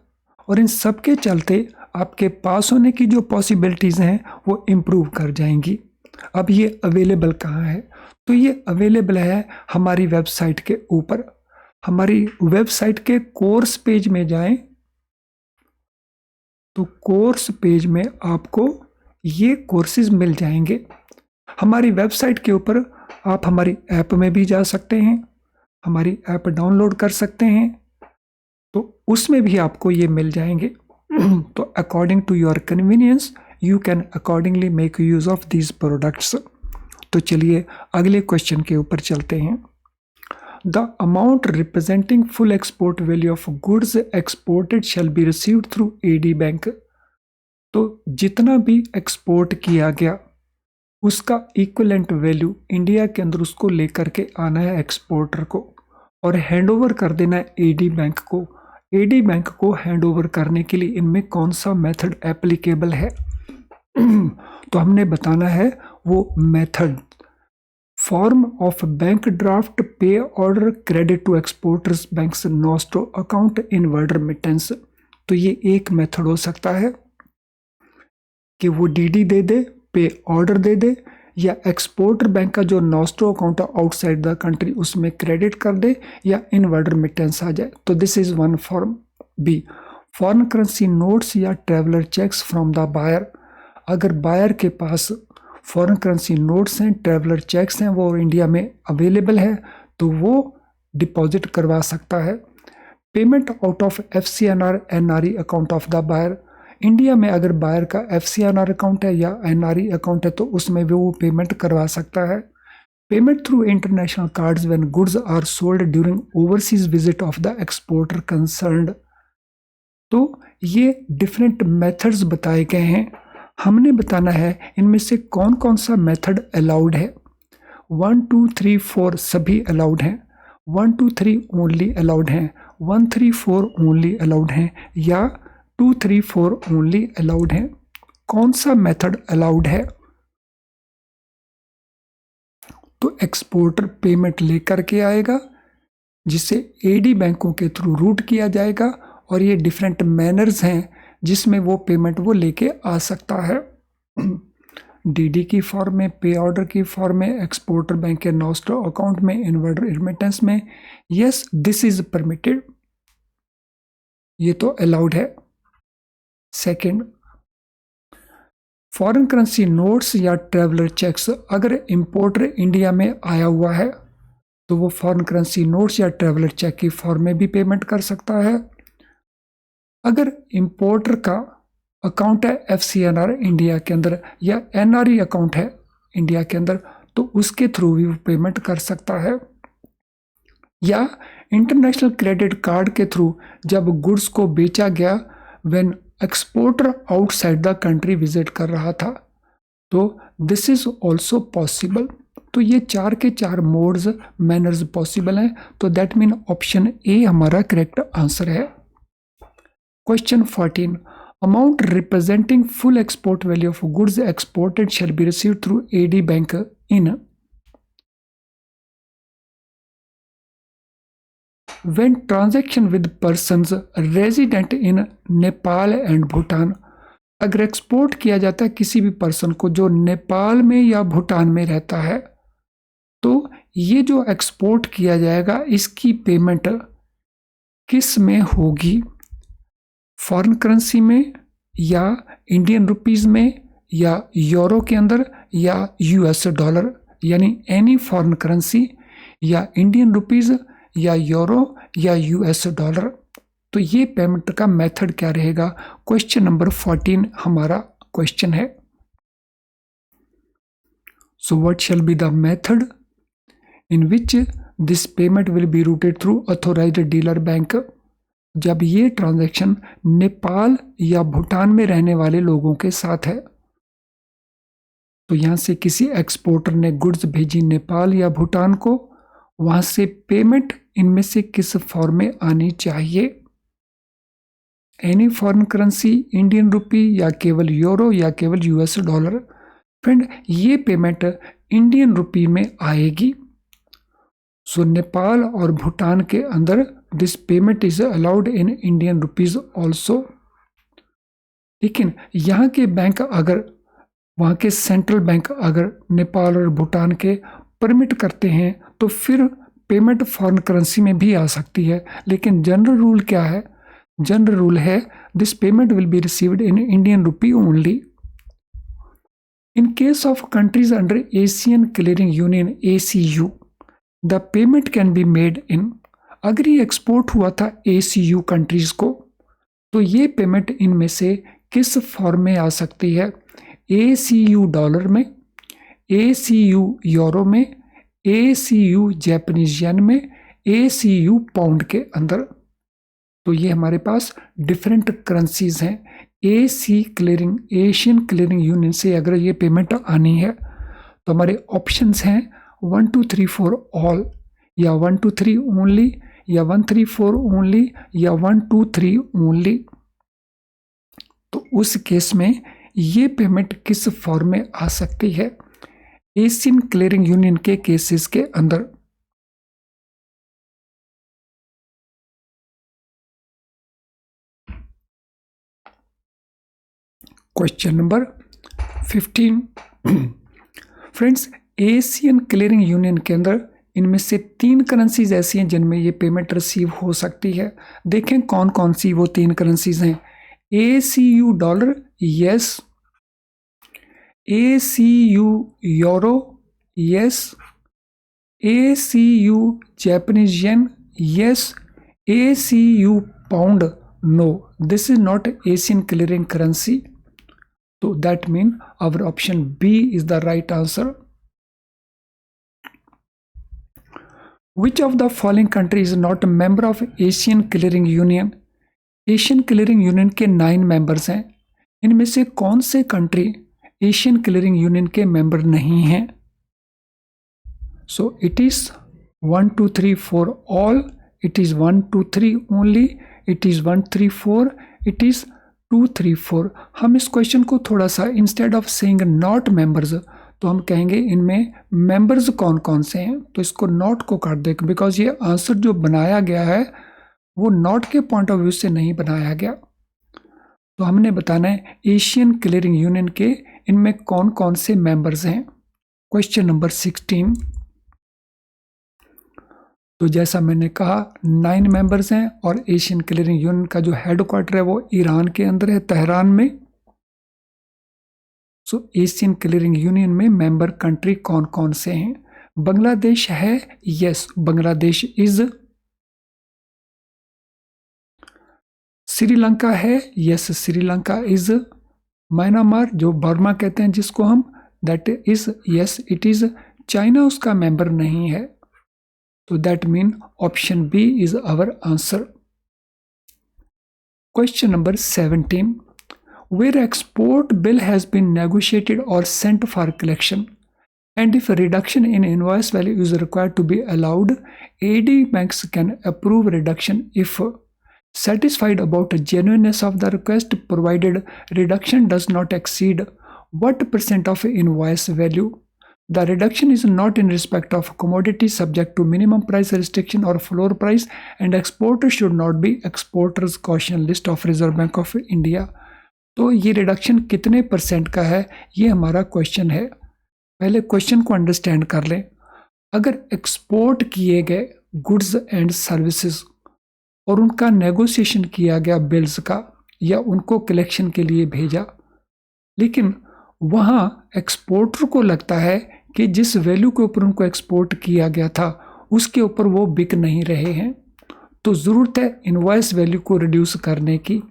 और इन सब के चलते आपके पास होने की जो पॉसिबिलिटीज़ हैं वो इम्प्रूव कर जाएंगी। अब ये अवेलेबल कहाँ है? तो ये अवेलेबल है हमारी वेबसाइट के ऊपर। हमारी वेबसाइट के कोर्स पेज में जाएं तो कोर्स पेज में आपको ये कोर्सेज मिल जाएंगे। हमारी वेबसाइट के ऊपर आप हमारी ऐप में भी जा सकते हैं, हमारी ऐप डाउनलोड कर सकते हैं, तो उसमें भी आपको ये मिल जाएंगे। तो according to your convenience you can accordingly make use of these products. तो चलिए अगले क्वेश्चन के ऊपर चलते हैं। The amount representing full export value of goods exported shall be received through AD bank. तो जितना भी एक्सपोर्ट किया गया उसका इक्विवेलेंट वैल्यू इंडिया के अंदर उसको लेकर के आना है एक्सपोर्टर को, और हैंडओवर कर देना है एडी बैंक को। एडी बैंक को हैंडओवर करने के लिए इनमें कौन सा मेथड एप्लीकेबल है? तो हमने बताना है वो method, form of bank draft, pay order, credit to exporter's bank's nostro account, inward remittance. तो ये एक मेथड हो सकता है कि वो डीडी दे दे, पे ऑर्डर दे दे, या एक्सपोर्टर बैंक का जो नॉस्ट्रो अकाउंट है आउटसाइड द कंट्री उसमें क्रेडिट कर दे, या इनवर्ड रेमिटेंस आ जाए। तो this is one form. B, foreign currency notes या traveller cheques from the buyer. अगर बायर के पास फॉरेन करेंसी नोट्स हैं, ट्रेवलर चेक्स हैं, वो इंडिया में अवेलेबल है, तो वो डिपॉजिट करवा सकता है। Payment out of FCNR NRE account of the buyer. India में अगर बायर का FCNR अकाउंट है या NRE अकाउंट है तो उसमें भी वो पेमेंट करवा सकता है। Payment through international cards when goods are sold during overseas visit of the exporter concerned. तो ये डिफरेंट मेथड्स बताए गए हैं। हमने बताना है इनमें से कौन कौन सा मेथड अलाउड है। 1 2 3 4 सभी अलाउड हैं, 1 2 3 ओनली अलाउड हैं, 1 3 4 ओनली अलाउड हैं, या 2 3 4 ओनली अलाउड हैं। कौन सा मेथड अलाउड है? तो एक्सपोर्टर पेमेंट लेकर के आएगा जिसे एडी बैंकों के थ्रू रूट किया जाएगा, और ये डिफरेंट मैनर्स हैं जिसमें वो पेमेंट वो लेके आ सकता है। डीडी की फॉर्म में, पे ऑर्डर की फॉर्म में, एक्सपोर्टर बैंक के नॉस्ट्रो अकाउंट में, इनवर्ड रेमिटेंस में। यस, दिस इज परमिटेड, ये तो अलाउड है। सेकंड, फॉरेन करेंसी नोट्स या ट्रेवलर चेक्स। अगर इंपोर्टर इंडिया में आया हुआ है तो वो फॉरेन करेंसी नोट्स या ट्रेवलर चेक की फॉर्म में भी पेमेंट कर सकता है। अगर इंपोर्टर का अकाउंट है FCNR इंडिया के अंदर, या NRE अकाउंट है इंडिया के अंदर, तो उसके थ्रू भी वो पेमेंट कर सकता है। या इंटरनेशनल क्रेडिट कार्ड के थ्रू जब गुड्स को बेचा गया when exporter outside the country visit कर रहा था, तो दिस इज ऑल्सो पॉसिबल। तो ये 4 के 4 मोड्स मैनर्स पॉसिबल हैं, तो दैट मीन ऑप्शन ए हमारा करेक्ट आंसर है। Question 14, amount representing full export value of goods exported shall be received through AD bank in when transaction with persons resident in Nepal and Bhutan. अगर एक्सपोर्ट किया जाता है किसी भी पर्सन को जो नेपाल में या भूटान में रहता है, तो ये जो एक्सपोर्ट किया जाएगा इसकी पेमेंट किस में होगी, फॉरेन करेंसी में या इंडियन रुपीस में या यूरो के अंदर या यूएस डॉलर, यानी एनी फॉरेन करेंसी या इंडियन रुपीस या यूरो या यूएस डॉलर। तो ये पेमेंट का मेथड क्या रहेगा, क्वेश्चन नंबर 14 हमारा क्वेश्चन है। So what shall be the method in which this payment will be routed through authorised dealer bank. जब ये ट्रांजैक्शन नेपाल या भूटान में रहने वाले लोगों के साथ है, तो यहां से किसी एक्सपोर्टर ने गुड्स भेजी नेपाल या भूटान को, वहां से पेमेंट इनमें से किस फॉर्म में आनी चाहिए, any foreign currency, Indian rupee या केवल यूरो या केवल यूएस डॉलर। फ्रेंड, ये पेमेंट इंडियन रुपी में आएगी। सो नेपाल और भूटान के अंदर this payment is allowed in Indian rupees also. लेकिन यहाँ के बैंक अगर, वहाँ के सेंट्रल बैंक अगर नेपाल और भूटान के परमिट करते हैं तो फिर पेमेंट फॉरेन करेंसी में भी आ सकती है। लेकिन जनरल रूल क्या है, जनरल रूल है this payment will be received in Indian rupee only. In case of countries under Asian clearing union ACU, the payment can be made in. अगर ये एक्सपोर्ट हुआ था ACU कंट्रीज को, तो ये पेमेंट इनमें से किस फॉर्म में आ सकती है, ACU डॉलर में, ACU यूरो में, ACU जैपनीज येन में, ACU पाउंड के अंदर। तो ये हमारे पास डिफरेंट करेंसीज हैं। AC clearing, Asian clearing union से अगर ये पेमेंट आनी है तो हमारे ऑप्शंस हैं 1 2 3 4 ऑल, या 1 2 3 ओनली, या 1 3 4 ओनली, या 1 2 3 ओनली। तो उस केस में ये पेमेंट किस फॉर्म में आ सकती है एशियन क्लियरिंग यूनियन के केसेस के अंदर। Question number 15, friends, Asian clearing union के अंदर इनमें से 3 करेंसीज ऐसी हैं जिनमें ये पेमेंट रिसीव हो सकती है। देखें कौन कौन सी वो 3 करेंसीज हैं। ACU dollar, yes. ACU euro, yes. ACU Japanese yen, yes. ACU pound, no, this is not Asian clearing currency. तो that mean our option B is the right answer. Which of the following country is not a member of Asian Clearing Union? Asian clearing union के 9 मेंबर्स हैं, इनमें से कौन से कंट्री एशियन क्लियरिंग यूनियन के मेंबर नहीं हैं? सो it is 1 2 3 4 all, it is 1 2 3 only, it is 1 3 4, it is 2 3 4। हम इस क्वेश्चन को थोड़ा सा instead of saying not members, तो हम कहेंगे इनमें मेंबर्स कौन कौन से हैं। तो इसको नॉट को काट दे, बिकॉज ये आंसर जो बनाया गया है वो नॉट के पॉइंट ऑफ व्यू से नहीं बनाया गया। तो हमने बताना है एशियन क्लियरिंग यूनियन के इनमें कौन कौन से मेंबर्स हैं। क्वेश्चन नंबर 16, तो जैसा मैंने कहा 9 मेंबर्स हैं और एशियन क्लियरिंग यूनियन का जो हेडक्वार्टर है वो ईरान के अंदर है, तेहरान में। सो एशियन क्लियरिंग यूनियन में मेंबर कंट्री कौन कौन से हैं? बांग्लादेश है, यस, बांग्लादेश इज। श्रीलंका है, यस, श्रीलंका इज। म्यांमार जो बर्मा कहते हैं जिसको हम, that is, yes it is. China उसका मेंबर नहीं है, तो that mean option B is our answer. Question number 17, where export bill has been negotiated or sent for collection, And if a reduction in invoice value is required to be allowed, AD banks can approve reduction if satisfied about the genuineness of the request, provided reduction does not exceed what percent of invoice value. The reduction is not in respect of commodity subject to minimum price restriction or floor price, and exporter should not be exporters caution list of Reserve Bank of India. तो ये रिडक्शन कितने परसेंट का है, ये हमारा क्वेश्चन है। पहले क्वेश्चन को अंडरस्टैंड कर लें। अगर एक्सपोर्ट किए गए गुड्स एंड सर्विसेज और उनका नेगोशिएशन किया गया बिल्स का, या उनको कलेक्शन के लिए भेजा, लेकिन वहाँ एक्सपोर्टर को लगता है कि जिस वैल्यू के ऊपर उनको एक्सपोर्ट किया गया था उसके ऊपर वो बिक नहीं रहे हैं, तो ज़रूरत है इनवॉइस वैल्यू को रिड्यूस करने की।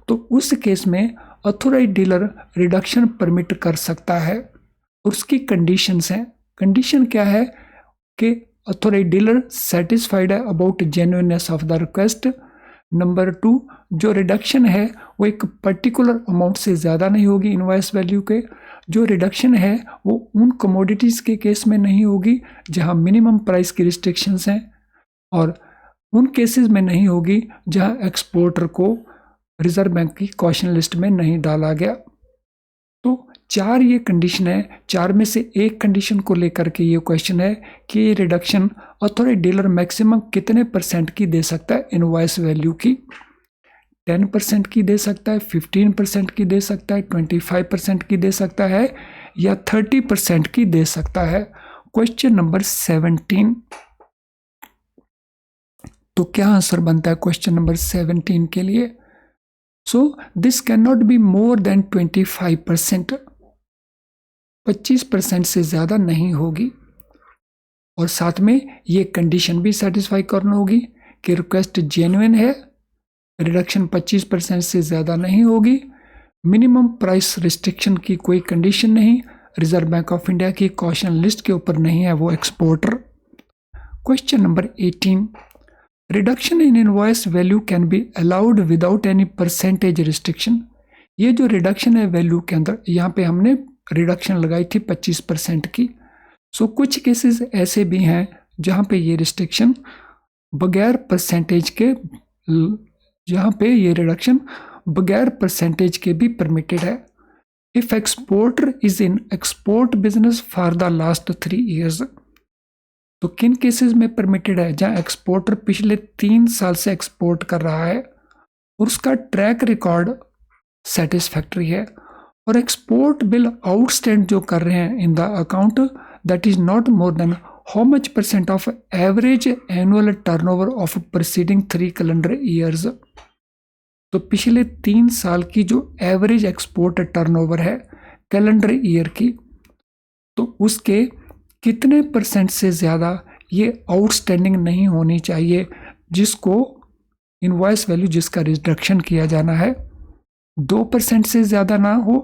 तो उस केस में ऑथोराइज्ड डीलर रिडक्शन परमिट कर सकता है। उसकी कंडीशंस हैं। कंडीशन क्या है कि ऑथोराइज्ड डीलर सेटिस्फाइड है about genuineness of the request. Number 2, जो रिडक्शन है वो एक पर्टिकुलर अमाउंट से ज़्यादा नहीं होगी इनवॉइस वैल्यू के। जो रिडक्शन है वो उन कमोडिटीज़ के केस में नहीं होगी जहां मिनिमम प्राइस की रिस्ट्रिक्शंस हैं, और उन केसेस में नहीं होगी जहां एक्सपोर्टर को रिजर्व बैंक की कॉशन लिस्ट में नहीं डाला गया। तो 4 ये कंडीशन है। 4 में से एक कंडीशन को लेकर के ये क्वेश्चन है कि ये रिडक्शन ऑथोराइज्ड डीलर मैक्सिमम कितने परसेंट की दे सकता है इनवॉइस वैल्यू की। 10% की दे सकता है, 15% की दे सकता है, 25% की दे सकता है, या 30% की दे सकता है। Question number 17। तो क्या आंसर बनता है क्वेश्चन नंबर 17 के लिए? So this can not be more than 25%। 25% से ज़्यादा नहीं होगी, और साथ में ये कंडीशन भी सेटिस्फाई करना होगी कि रिक्वेस्ट जेन्युइन है, रिडक्शन 25% से ज़्यादा नहीं होगी, मिनिमम प्राइस रिस्ट्रिक्शन की कोई कंडीशन नहीं, रिजर्व बैंक ऑफ इंडिया की कॉशन लिस्ट के ऊपर नहीं है वो exporter. Question number 18। Reduction in invoice value can be allowed without any percentage restriction. ये जो रिडक्शन है वैल्यू के अंदर, यहाँ पे हमने रिडक्शन लगाई थी 25% की। सो कुछ केसेस ऐसे भी हैं जहाँ पे ये रिस्ट्रिक्शन बगैर परसेंटेज के, जहाँ पे ये रिडक्शन बगैर परसेंटेज के भी परमिटेड है। If exporter is in export business for the last 3 years. तो किन केसेस में परमिटेड है? जहां एक्सपोर्टर पिछले 3 साल से एक्सपोर्ट कर रहा है और उसका ट्रैक रिकॉर्ड सेटिस्फैक्ट्री है, और एक्सपोर्ट बिल आउटस्टैंड जो कर रहे हैं इन the account that is not more than how much % of average annual turnover of preceding 3 calendar years. तो पिछले 3 साल की जो एवरेज एक्सपोर्ट टर्नओवर है कैलेंडर ईयर की, तो उसके कितने % से ज़्यादा ये आउटस्टैंडिंग नहीं होनी चाहिए, जिसको इनवॉइस वैल्यू जिसका रिडक्शन किया जाना है 2% से ज़्यादा ना हो,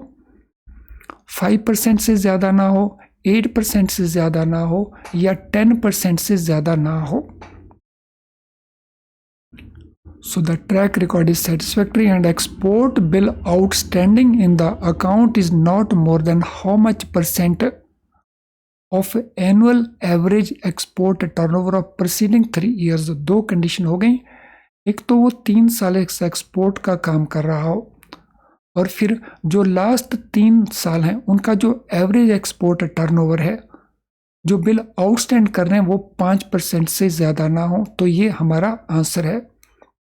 5% से ज़्यादा ना हो, 8% से ज़्यादा ना हो, या 10% से ज़्यादा ना हो। So the track record is satisfactory and export bill outstanding in the account is not more than how much % of annual average export turnover of preceding 3 years। 2 condition हो गई। एक तो वो 3 साल एक्सपोर्ट का काम कर रहा हो, और फिर जो लास्ट 3 साल हैं उनका जो एवरेज एक्सपोर्ट टर्नओवर है, जो बिल आउटस्टैंड कर रहे हैं वो 5% से ज़्यादा ना हो। तो ये हमारा आंसर है।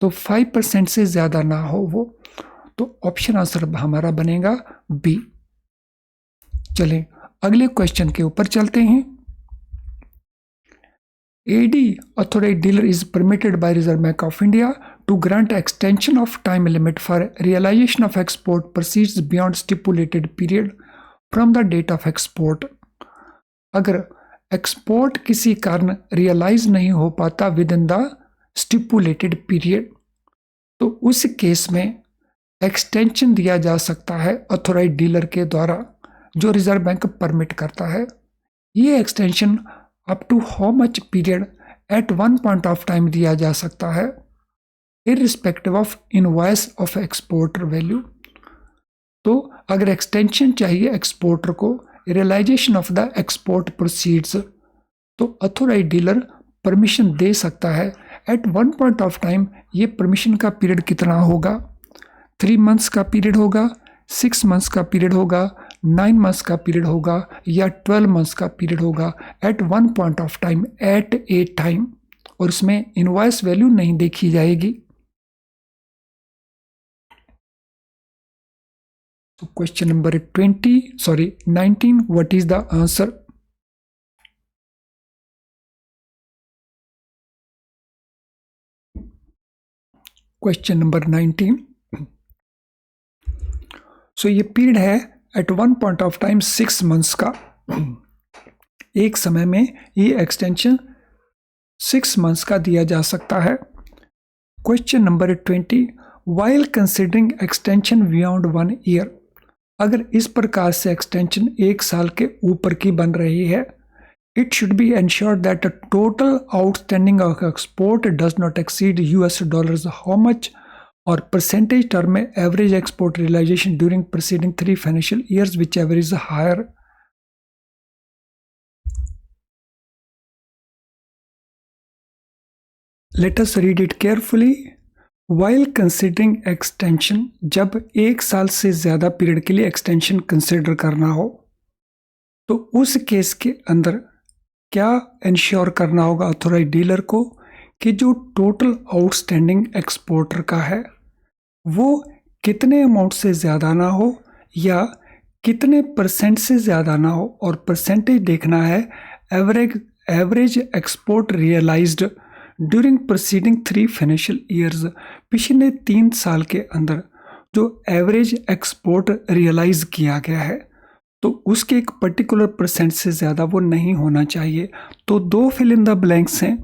तो 5% से ज़्यादा ना हो वो, तो ऑप्शन आंसर हमारा बनेगा बी। चलें अगले क्वेश्चन के ऊपर चलते हैं। AD authorized dealer is permitted by Reserve Bank of India to grant extension of time limit for realization of export proceeds beyond stipulated period from the date of export। अगर एक्सपोर्ट किसी कारण रियलाइज नहीं हो पाता with in the stipulated period, तो उस केस में एक्सटेंशन दिया जा सकता है ऑथोराइज्ड डीलर के द्वारा, जो रिजर्व बैंक परमिट करता है। ये extension up to how much period at one point of time दिया जा सकता है, irrespective of invoice of exporter value. तो अगर एक्सटेंशन चाहिए एक्सपोर्टर को realisation of the export proceeds, तो अथोराइज डीलर परमिशन दे सकता है एट वन पॉइंट ऑफ टाइम। ये परमिशन का पीरियड कितना होगा? 3 मंथ्स का पीरियड होगा, 6 मंथ्स का पीरियड होगा, 9 मंथ्स का पीरियड होगा या 12 मंथ्स का पीरियड होगा। At one point of time, at a time, और इसमें इनवॉइस वैल्यू नहीं देखी जाएगी। तो question number 19, what is the answer? Question number 19, so ये पीरियड है eight one point of time 6 months का। एक समय में ये एक्सटेंशन 6 मंथ्स का दिया जा सकता है। Question number 20, while considering extension beyond 1 year, अगर इस प्रकार से एक्सटेंशन 1 साल के ऊपर की बन रही है, it should be ensured that the total outstanding of export does not exceed $, how much, और परसेंटेज टर्म में average export realisation during preceding 3 financial years whichever is higher. Let us read it carefully. While considering extension, जब 1 साल से ज्यादा पीरियड के लिए एक्सटेंशन कंसिडर करना हो, तो उस केस के अंदर क्या इंश्योर करना होगा ऑथोराइज डीलर को कि जो टोटल आउटस्टैंडिंग एक्सपोर्टर का है वो कितने अमाउंट से ज़्यादा ना हो या कितने परसेंट से ज़्यादा ना हो, और परसेंटेज देखना है average export realised during preceding 3 financial years, पिछले 3 साल के अंदर जो एवरेज एक्सपोर्ट रियलाइज किया गया है तो उसके एक पर्टिकुलर परसेंट से ज़्यादा वो नहीं होना चाहिए। तो 2 फिल इन द ब्लैंक्स हैं,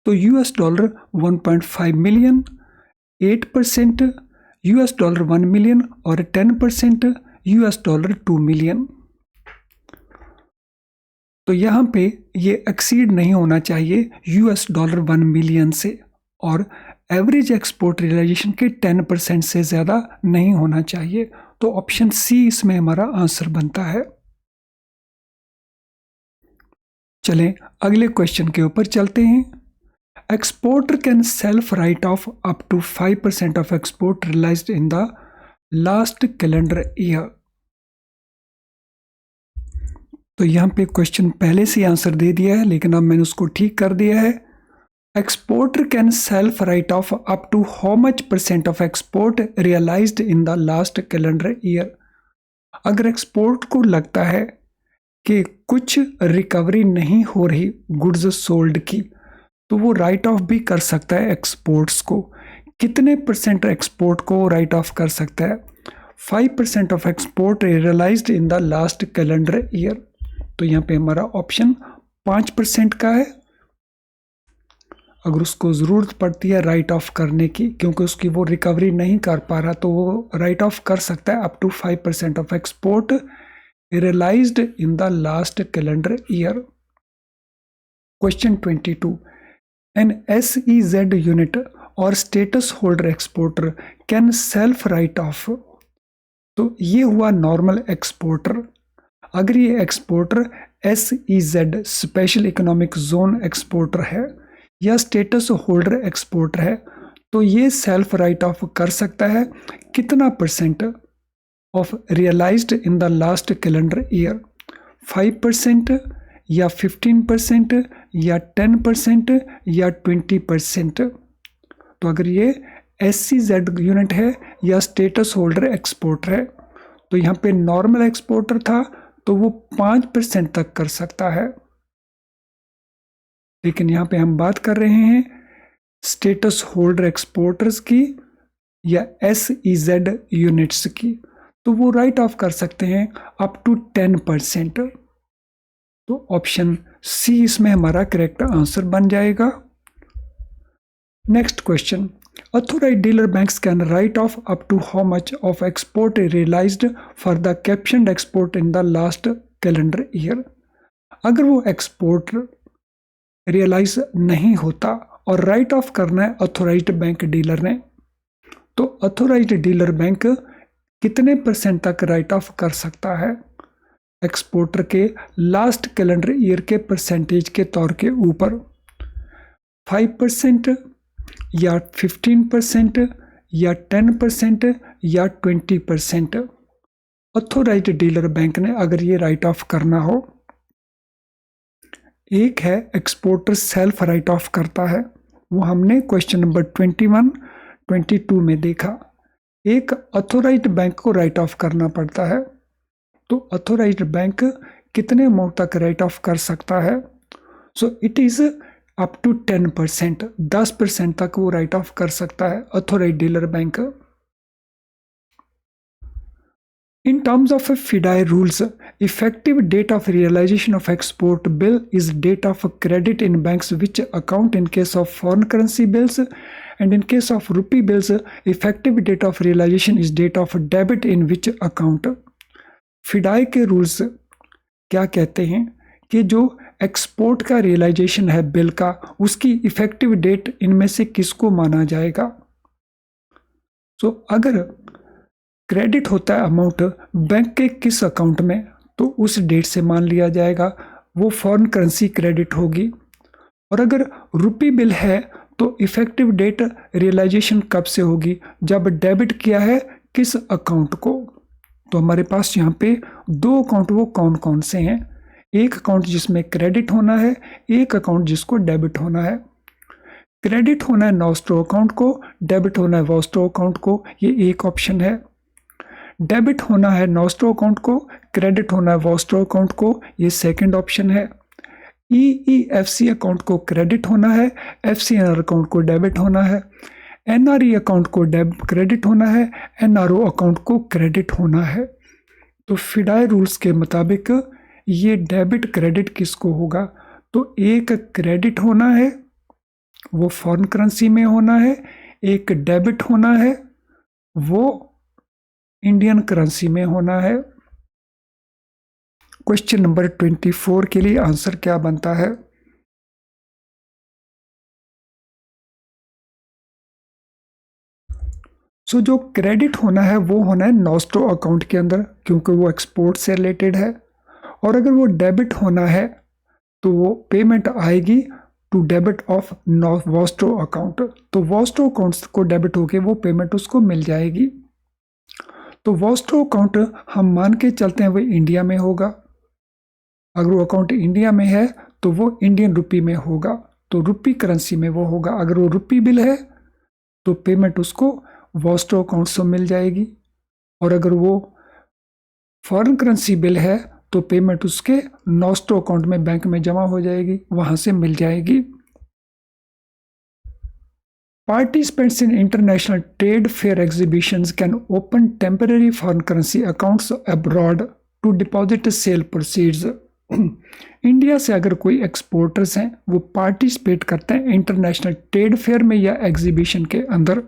तो $1 1.5 मिलियन, 8%, $1 1 मिलियन और 10%, $2 2 मिलियन। तो यहाँ पे ये एक्सीड नहीं होना चाहिए $1 1 मिलियन से, और एवरेज एक्सपोर्ट रियलाइजेशन के 10% से ज़्यादा नहीं होना चाहिए। तो ऑप्शन सी इसमें हमारा आंसर बनता है। चलें अगले क्वेश्चन के ऊपर चलते हैं। Exporter can self write off up to 5% of export realised in the last calendar year. तो यहाँ पे क्वेश्चन पहले से आंसर दे दिया है, लेकिन अब मैंने उसको ठीक कर दिया है। Exporter can self write off up to how much % of export realised in the last calendar year. अगर एक्सपोर्ट को लगता है कि कुछ रिकवरी नहीं हो रही गुड्स सोल्ड की, तो वो राइट ऑफ भी कर सकता है एक्सपोर्ट्स को। कितने % एक्सपोर्ट को राइट ऑफ कर सकता है? 5% of export realised in the last calendar year. तो यहाँ पे हमारा ऑप्शन 5% का है। अगर उसको ज़रूरत पड़ती है राइट ऑफ करने की, क्योंकि उसकी वो रिकवरी नहीं कर पा रहा, तो वो राइट ऑफ कर सकता है up to 5% of export realised in the last calendar year. Question 22, an SEZ unit और status holder exporter can self write off. तो ये हुआ नॉर्मल एक्सपोर्टर। अगर ये exporter SEZ special economic zone exporter है या स्टेटस होल्डर एक्सपोर्टर है, तो ये सेल्फ राइट ऑफ कर सकता है कितना % of realised in the last calendar year? 5% या 15% या 10% या 20%। तो अगर ये SEZ यूनिट है या स्टेटस होल्डर एक्सपोर्टर है, तो यहाँ पे नॉर्मल एक्सपोर्टर था तो वो 5% तक कर सकता है, लेकिन यहाँ पे हम बात कर रहे हैं स्टेटस होल्डर एक्सपोर्टर्स की या SEZ यूनिट्स की, तो वो राइट ऑफ कर सकते हैं अप टू 10%। तो ऑप्शन सी इसमें हमारा करेक्ट आंसर बन जाएगा। Next question, authorised dealer banks can write off up to how much of export realised for the captioned export in the last calendar year. अगर वो एक्सपोर्ट रियलाइज नहीं होता और राइट ऑफ करना है अथोराइज्ड बैंक डीलर ने, तो अथोराइज्ड डीलर बैंक कितने % तक राइट ऑफ कर सकता है? एक्सपोर्टर के लास्ट कैलेंडर ईयर के परसेंटेज के तौर के ऊपर 5% या 15% या 10% या 20%। ऑथोराइज्ड डीलर बैंक ने अगर ये राइट ऑफ करना हो, एक है एक्सपोर्टर सेल्फ राइट ऑफ करता है, वो हमने क्वेश्चन नंबर 21, 22 में देखा। एक ऑथोराइज्ड बैंक को राइट ऑफ करना पड़ता है। तो ऑथोराइज्ड बैंक कितने अमाउंट तक राइट ऑफ कर सकता है? So it is up to 10%, 10% तक वो राइट ऑफ कर सकता है authorised dealer bank. In terms of FDI rules, effective date of realization of export bill is date of credit in bank's which account in case of foreign currency bills, and in case of rupee bills, effective date of realization is date of debit in which account. FDI के rules क्या कहते हैं कि जो एक्सपोर्ट का रियलाइजेशन है बिल का, उसकी इफेक्टिव डेट इनमें से किसको माना जाएगा? सो अगर क्रेडिट होता है अमाउंट बैंक के किस अकाउंट में, तो उस डेट से मान लिया जाएगा वो फॉरेन करेंसी क्रेडिट होगी। और अगर रुपी बिल है तो इफेक्टिव डेट रियलाइजेशन कब से होगी? जब डेबिट किया है किस अकाउंट को। तो हमारे पास यहाँ पे दो अकाउंट वो कौन कौन से हैं? एक अकाउंट जिसमें क्रेडिट होना है, एक अकाउंट जिसको डेबिट होना है। क्रेडिट होना है नॉस्ट्रो अकाउंट को, डेबिट होना है वॉस्ट्रो अकाउंट को, ये एक ऑप्शन है। डेबिट होना है नॉस्ट्रो अकाउंट को, क्रेडिट होना है वॉस्ट्रो अकाउंट को, ये सेकंड ऑप्शन है। EEFC अकाउंट को क्रेडिट होना है, FCNR अकाउंट को डेबिट होना है, NRE अकाउंट को क्रेडिट होना है, NRO अकाउंट को क्रेडिट होना है। तो FDI रूल्स के मुताबिक ये डेबिट क्रेडिट किसको होगा? तो एक क्रेडिट होना है वो फॉरेन करेंसी में होना है, एक डेबिट होना है वो इंडियन करेंसी में होना है। क्वेश्चन नंबर 24 के लिए आंसर क्या बनता है? सो जो क्रेडिट होना है वो होना है नॉस्ट्रो अकाउंट के अंदर, क्योंकि वो एक्सपोर्ट से रिलेटेड है। और अगर वो डेबिट होना है तो वो पेमेंट आएगी to debit of vostro account. तो वॉस्ट्रो अकाउंट को डेबिट होके वो पेमेंट उसको मिल जाएगी। तो वॉस्ट्रो अकाउंट हम मान के चलते हैं वो इंडिया में होगा। अगर वो अकाउंट इंडिया में है तो वो इंडियन रुपी में होगा, तो रुपी करेंसी में वो होगा। अगर वो रुपी बिल है तो पेमेंट उसको वॉस्ट्रो अकाउंट से मिल जाएगी, और अगर वो फॉरेन करेंसी बिल है तो पेमेंट उसके नॉस्ट्रो अकाउंट में बैंक में जमा हो जाएगी, वहां से मिल जाएगी। Participants in international trade fair exhibitions can open temporary foreign currency accounts abroad to deposit sale proceeds. India से अगर कोई एक्सपोर्टर्स हैं वो पार्टिसिपेट करते हैं इंटरनेशनल ट्रेड फेयर में या एग्जीबिशन के अंदर,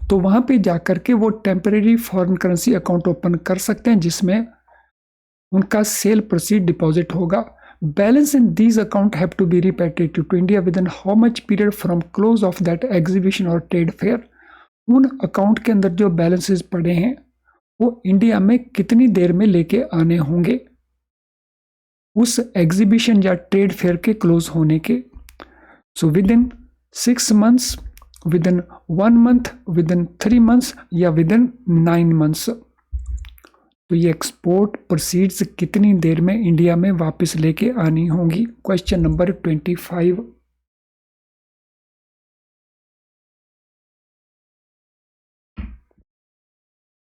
तो वहां पे जाकर के वो temporary foreign currency account open कर सकते हैं जिसमें उनका सेल प्रोसीड डिपॉजिट होगा। Balance in these account have to be repatriated to India within how much period from close of that exhibition or trade fair? उन अकाउंट के अंदर जो बैलेंसेस पड़े हैं वो इंडिया में कितनी देर में लेके आने होंगे उस एग्जीबिशन या ट्रेड फेयर के क्लोज होने के। So with in 6 months, with in 1 month, with in 3 months या विद इन 9 months। तो ये एक्सपोर्ट प्रोसीड्स कितनी देर में इंडिया में वापस लेके आनी होंगी? Question number 25।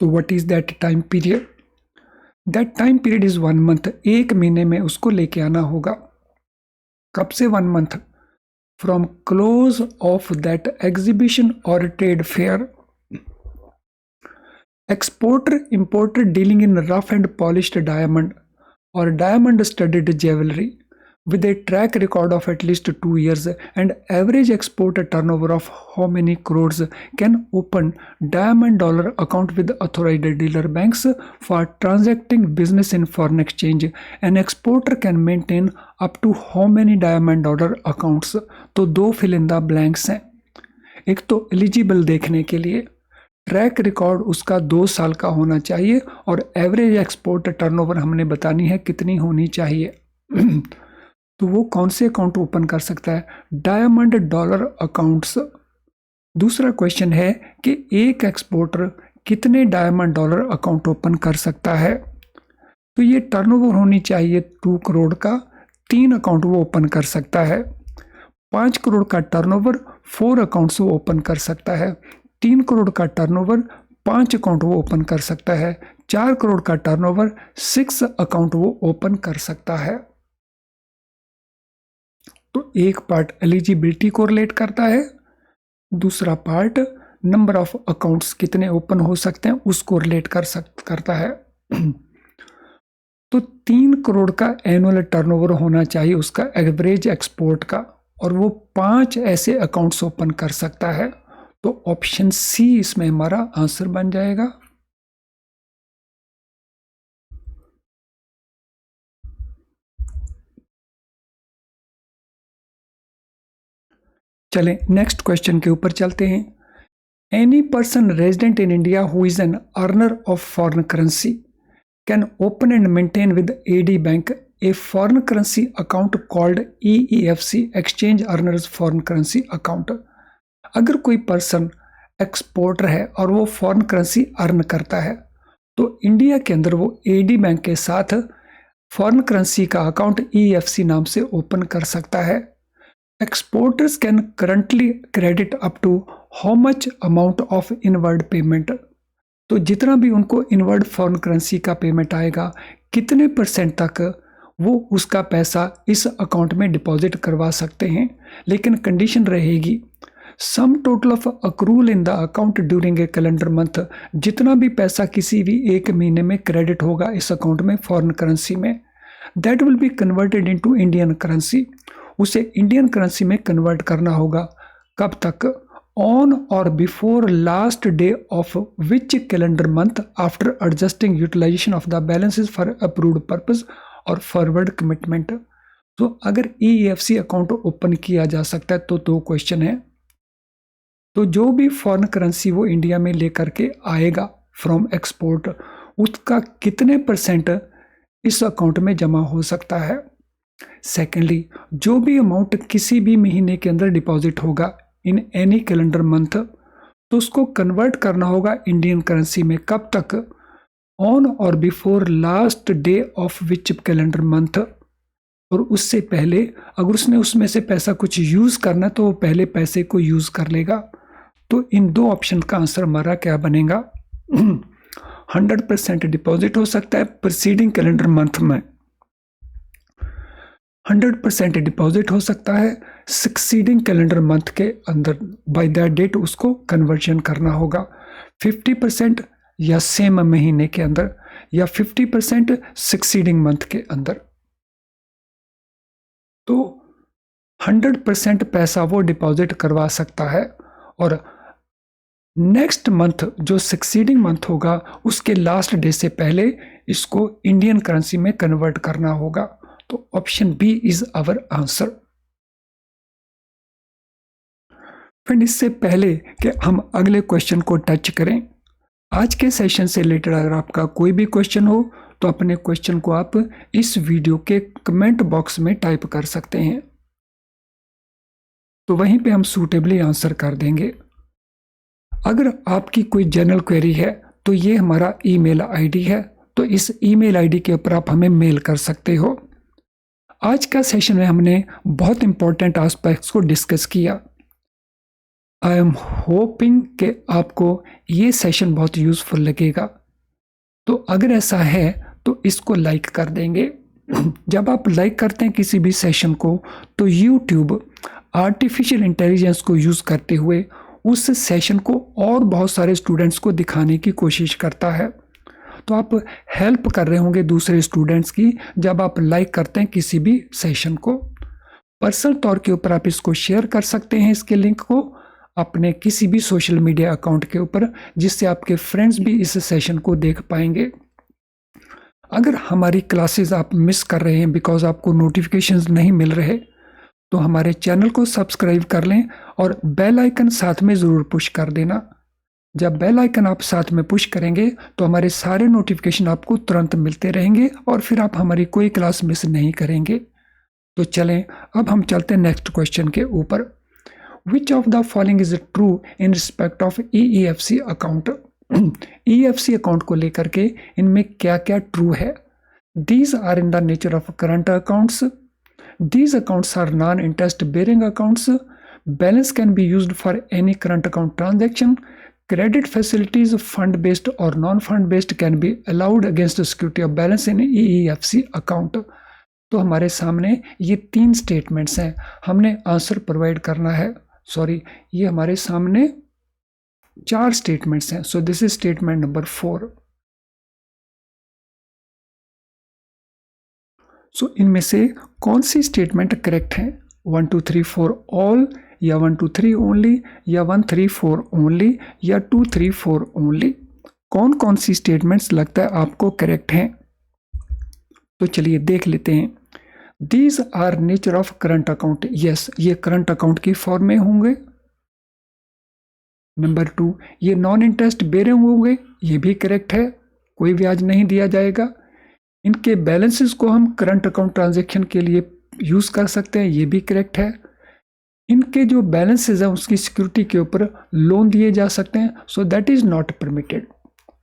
तो what is that time period? That time period is 1 month। 1 महीने में उसको लेके आना होगा। कब से 1 month? From close of that exhibition और trade fair. Exporter, importer dealing in rough and polished diamond or diamond studded jewelry with a track record of at least 2 years and average export turnover of how many crores can open diamond dollar account with authorized dealer banks for transacting business in foreign exchange. An exporter can maintain up to how many diamond dollar accounts? तो दो fill in the blanks हैं। एक तो एलिजिबल देखने के लिए ट्रैक रिकॉर्ड उसका 2 साल का होना चाहिए और एवरेज एक्सपोर्ट टर्नओवर हमने बतानी है कितनी होनी चाहिए। तो वो कौन से अकाउंट ओपन कर सकता है? Diamond dollar accounts. दूसरा क्वेश्चन है कि एक एक्सपोर्टर कितने डायमंड डॉलर अकाउंट ओपन कर सकता है? तो ये टर्नओवर होनी चाहिए 2 करोड़ का, 3 अकाउंट वो ओपन कर सकता है। 5 करोड़ का टर्नओवर 4 अकाउंट्स वो ओपन कर सकता है। 3 करोड़ का टर्नओवर 5 अकाउंट वो ओपन कर सकता है। 4 करोड़ का टर्नओवर 6 अकाउंट वो ओपन कर सकता है। तो एक पार्ट एलिजिबिलिटी को रिलेट करता है, दूसरा पार्ट नंबर ऑफ अकाउंट्स कितने ओपन हो सकते हैं उसको रिलेट करता है। तो 3 करोड़ का एनुअल टर्नओवर होना चाहिए उसका एवरेज एक्सपोर्ट का, और वो 5 ऐसे अकाउंट्स ओपन कर सकता है। तो ऑप्शन सी इसमें हमारा आंसर बन जाएगा। चलें नेक्स्ट क्वेश्चन के ऊपर चलते हैं। Any person resident in India who is an earner of foreign currency can open and maintain with AD bank a foreign currency account called EEFC exchange earners foreign currency account. अगर कोई पर्सन एक्सपोर्टर है और वो फॉरेन करेंसी अर्न करता है तो इंडिया के अंदर वो एडी बैंक के साथ फॉरेन करेंसी का अकाउंट EFC नाम से ओपन कर सकता है। Exporters can currently credit up to how much amount of inward payment. तो जितना भी उनको इनवर्ड फॉरेन करेंसी का पेमेंट आएगा, कितने % तक वो उसका पैसा इस अकाउंट में डिपॉजिट करवा सकते हैं, लेकिन कंडीशन रहेगी sum total of accrual in the account during a calendar month. जितना भी पैसा किसी भी एक महीने में क्रेडिट होगा इस अकाउंट में फॉरेन करेंसी में, that will be converted into Indian currency. उसे इंडियन करेंसी में कन्वर्ट करना होगा। कब तक? ऑन और before last day of which calendar month after adjusting utilisation of the balances for approved purpose और फॉरवर्ड कमिटमेंट। तो अगर EFC अकाउंट ओपन किया जा सकता है तो 2 क्वेश्चन है। तो जो भी फॉरेन करेंसी वो इंडिया में लेकर के आएगा फ्रॉम एक्सपोर्ट, उसका कितने % इस अकाउंट में जमा हो सकता है। सेकेंडली, जो भी अमाउंट किसी भी महीने के अंदर डिपॉजिट होगा इन एनी कैलेंडर मंथ, तो उसको कन्वर्ट करना होगा इंडियन करेंसी में। कब तक? ऑन और before last day of which calendar month. और उससे पहले अगर उसने उसमें से पैसा कुछ यूज करना तो वो पहले पैसे को यूज कर लेगा। तो इन 2 ऑप्शन का आंसर हमारा क्या बनेगा? 100% डिपॉजिट हो सकता है प्रीसीडिंग कैलेंडर मंथ में, 100% डिपॉजिट हो सकता है सक्सीडिंग कैलेंडर मंथ के अंदर, बाय दैट डेट उसको कन्वर्जन करना होगा। 50% या सेम महीने के अंदर, या 50% सक्सीडिंग मंथ के अंदर। तो 100% पैसा वो डिपॉजिट करवा सकता है, और नेक्स्ट मंथ जो सक्सीडिंग मंथ होगा उसके लास्ट डे से पहले इसको इंडियन करेंसी में कन्वर्ट करना होगा। तो option B is our answer. Friend, इससे पहले कि हम अगले क्वेश्चन को टच करें, आज के सेशन से रिलेटेड अगर आपका कोई भी क्वेश्चन हो तो अपने क्वेश्चन को आप इस वीडियो के कमेंट बॉक्स में टाइप कर सकते हैं, तो वहीं पे हम सूटेबली आंसर कर देंगे। अगर आपकी कोई जनरल क्वेरी है तो ये हमारा ईमेल आईडी है, तो इस ईमेल आईडी के ऊपर आप हमें मेल कर सकते हो। आज का सेशन में हमने बहुत इंपॉर्टेंट एस्पेक्ट्स को डिस्कस किया। आई एम होपिंग कि आपको ये सेशन बहुत यूजफुल लगेगा। तो अगर ऐसा है तो इसको लाइक कर देंगे। जब आप लाइक करते हैं किसी भी सेशन को तो YouTube आर्टिफिशियल इंटेलिजेंस को यूज़ करते हुए उस सेशन को और बहुत सारे स्टूडेंट्स को दिखाने की कोशिश करता है। तो आप हेल्प कर रहे होंगे दूसरे स्टूडेंट्स की जब आप लाइक करते हैं किसी भी सेशन को। पर्सनल तौर के ऊपर आप इसको शेयर कर सकते हैं, इसके लिंक को अपने किसी भी सोशल मीडिया अकाउंट के ऊपर, जिससे आपके फ्रेंड्स भी इस सेशन को देख पाएंगे। अगर हमारी क्लासेस आप मिस कर रहे हैं बिकॉज आपको नोटिफिकेशंस नहीं मिल रहे, तो हमारे चैनल को सब्सक्राइब कर लें और बेल आइकन साथ में ज़रूर पुश कर देना, जब बेल आइकन आप साथ में पुश करेंगे तो हमारे सारे नोटिफिकेशन आपको तुरंत मिलते रहेंगे और फिर आप हमारी कोई क्लास मिस नहीं करेंगे। तो चलें अब हम चलते हैं नेक्स्ट क्वेश्चन के ऊपर। Which of the following is true in respect of EEFC account. EFC account को लेकर के इनमें क्या क्या ट्रू है। These are in the nature of current accounts, these accounts are non interest bearing accounts, balance can be used for any current account transaction, credit facilities fund based or non fund based can be allowed against the security of balance in EEFC account। तो हमारे सामने ये 3 स्टेटमेंट्स हैं, हमने आंसर प्रोवाइड करना है। ये हमारे सामने 4 स्टेटमेंट्स हैं। So this is statement number 4। सो इनमें से कौन सी स्टेटमेंट करेक्ट है? 1 2 3 4 ऑल, या 1 2 3 ओनली, या 1 3 4 ओनली, या 2 3 4 ओनली। कौन कौन सी स्टेटमेंट्स लगता है आपको करेक्ट हैं? तो चलिए देख लेते हैं। These are nature of current account, yes ये करंट अकाउंट की फॉर्म में होंगे। नंबर 2, ये नॉन इंटरेस्ट बेरिंग होंगे, ये भी करेक्ट है, कोई ब्याज नहीं दिया जाएगा। इनके बैलेंसेस को हम करंट अकाउंट ट्रांजैक्शन के लिए यूज कर सकते हैं, ये भी करेक्ट है। इनके जो बैलेंसेस हैं उसकी सिक्योरिटी के ऊपर लोन दिए जा सकते हैं, so that is not permitted.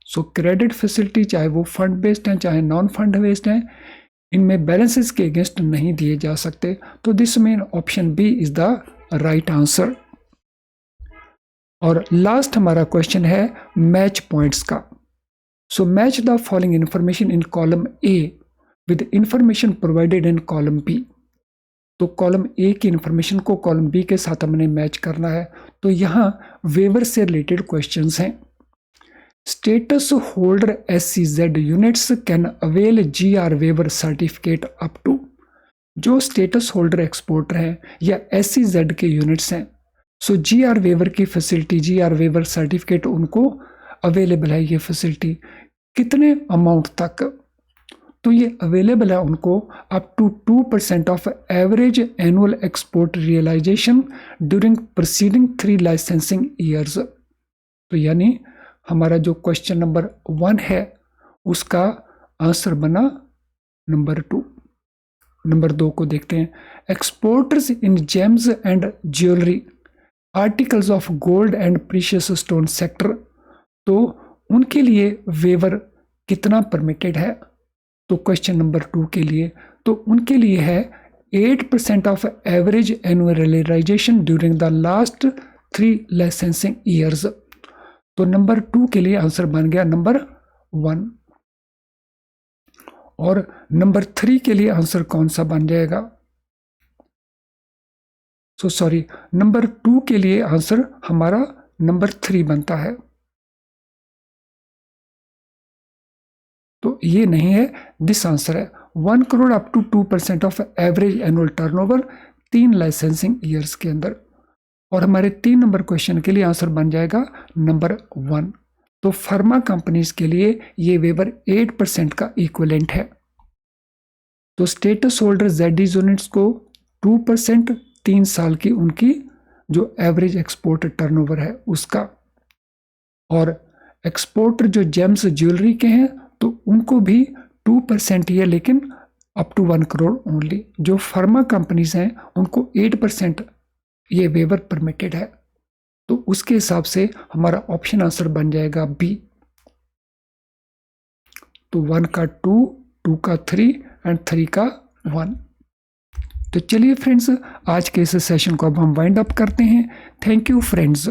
So credit facility चाहे वो फंड बेस्ड हैं चाहे नॉन फंड बेस्ड हैं, इनमें बैलेंसेस के अगेंस्ट नहीं दिए जा सकते। तो this mean option B is the right answer. और लास्ट हमारा क्वेश्चन है मैच पॉइंट्स का। So match the following information in column A with information provided in column B. तो कॉलम ए की इंफॉर्मेशन को कॉलम बी के साथ हमने मैच करना है। तो यहाँ वेवर से रिलेटेड क्वेश्चंस हैं। Status holder SEZ units can avail GR waiver certificate up to. जो स्टेटस होल्डर एक्सपोर्टर हैं या SEZ के यूनिट्स हैं, सो GR वेवर की फैसिलिटी, GR वेवर सर्टिफिकेट उनको अवेलेबल है। ये फैसिलिटी कितने अमाउंट तक? तो ये अवेलेबल है उनको up to 2% of average annual export realisation during preceding 3 licensing years. तो यानी हमारा जो क्वेश्चन नंबर 1 है उसका आंसर बना नंबर 2। नंबर 2 को देखते हैं। Exporters in James and jewellery, articles of gold and precious stone sector, तो उनके लिए वेवर कितना परमिटेड है? तो क्वेश्चन नंबर 2 के लिए तो उनके लिए है 8% of average annual realisation during the last 3 licensing years. तो नंबर 2 के लिए आंसर बन गया नंबर 1। और नंबर 3 के लिए आंसर कौन सा बन जाएगा? नंबर 2 के लिए आंसर हमारा नंबर 3 बनता है। तो ये नहीं है, दिस आंसर है 1 crore up to 2% of average annual turnover 3 licensing years के अंदर। और हमारे 3 नंबर क्वेश्चन के लिए आंसर बन जाएगा नंबर 1। तो फार्मा कंपनीज के लिए ये वेवर 8% का इक्विवेलेंट है। तो स्टेटस होल्डर ZD यूनिट्स को 2% 3 साल की उनकी जो एवरेज एक्सपोर्ट टर्नओवर है उसका। और एक्सपोर्टर जो जेम्स ज्वेलरी के हैं तो उनको भी 2% ही है, लेकिन अप टू 1 करोड़ ओनली। जो फार्मा कंपनीज हैं उनको 8% ये वेवर परमिटेड है। तो उसके हिसाब से हमारा ऑप्शन आंसर बन जाएगा बी। तो 1 का 2, 2 का 3 एंड 3 का 1। तो चलिए फ्रेंड्स, आज के इस सेशन को अब हम वाइंड अप करते हैं। Thank you friends.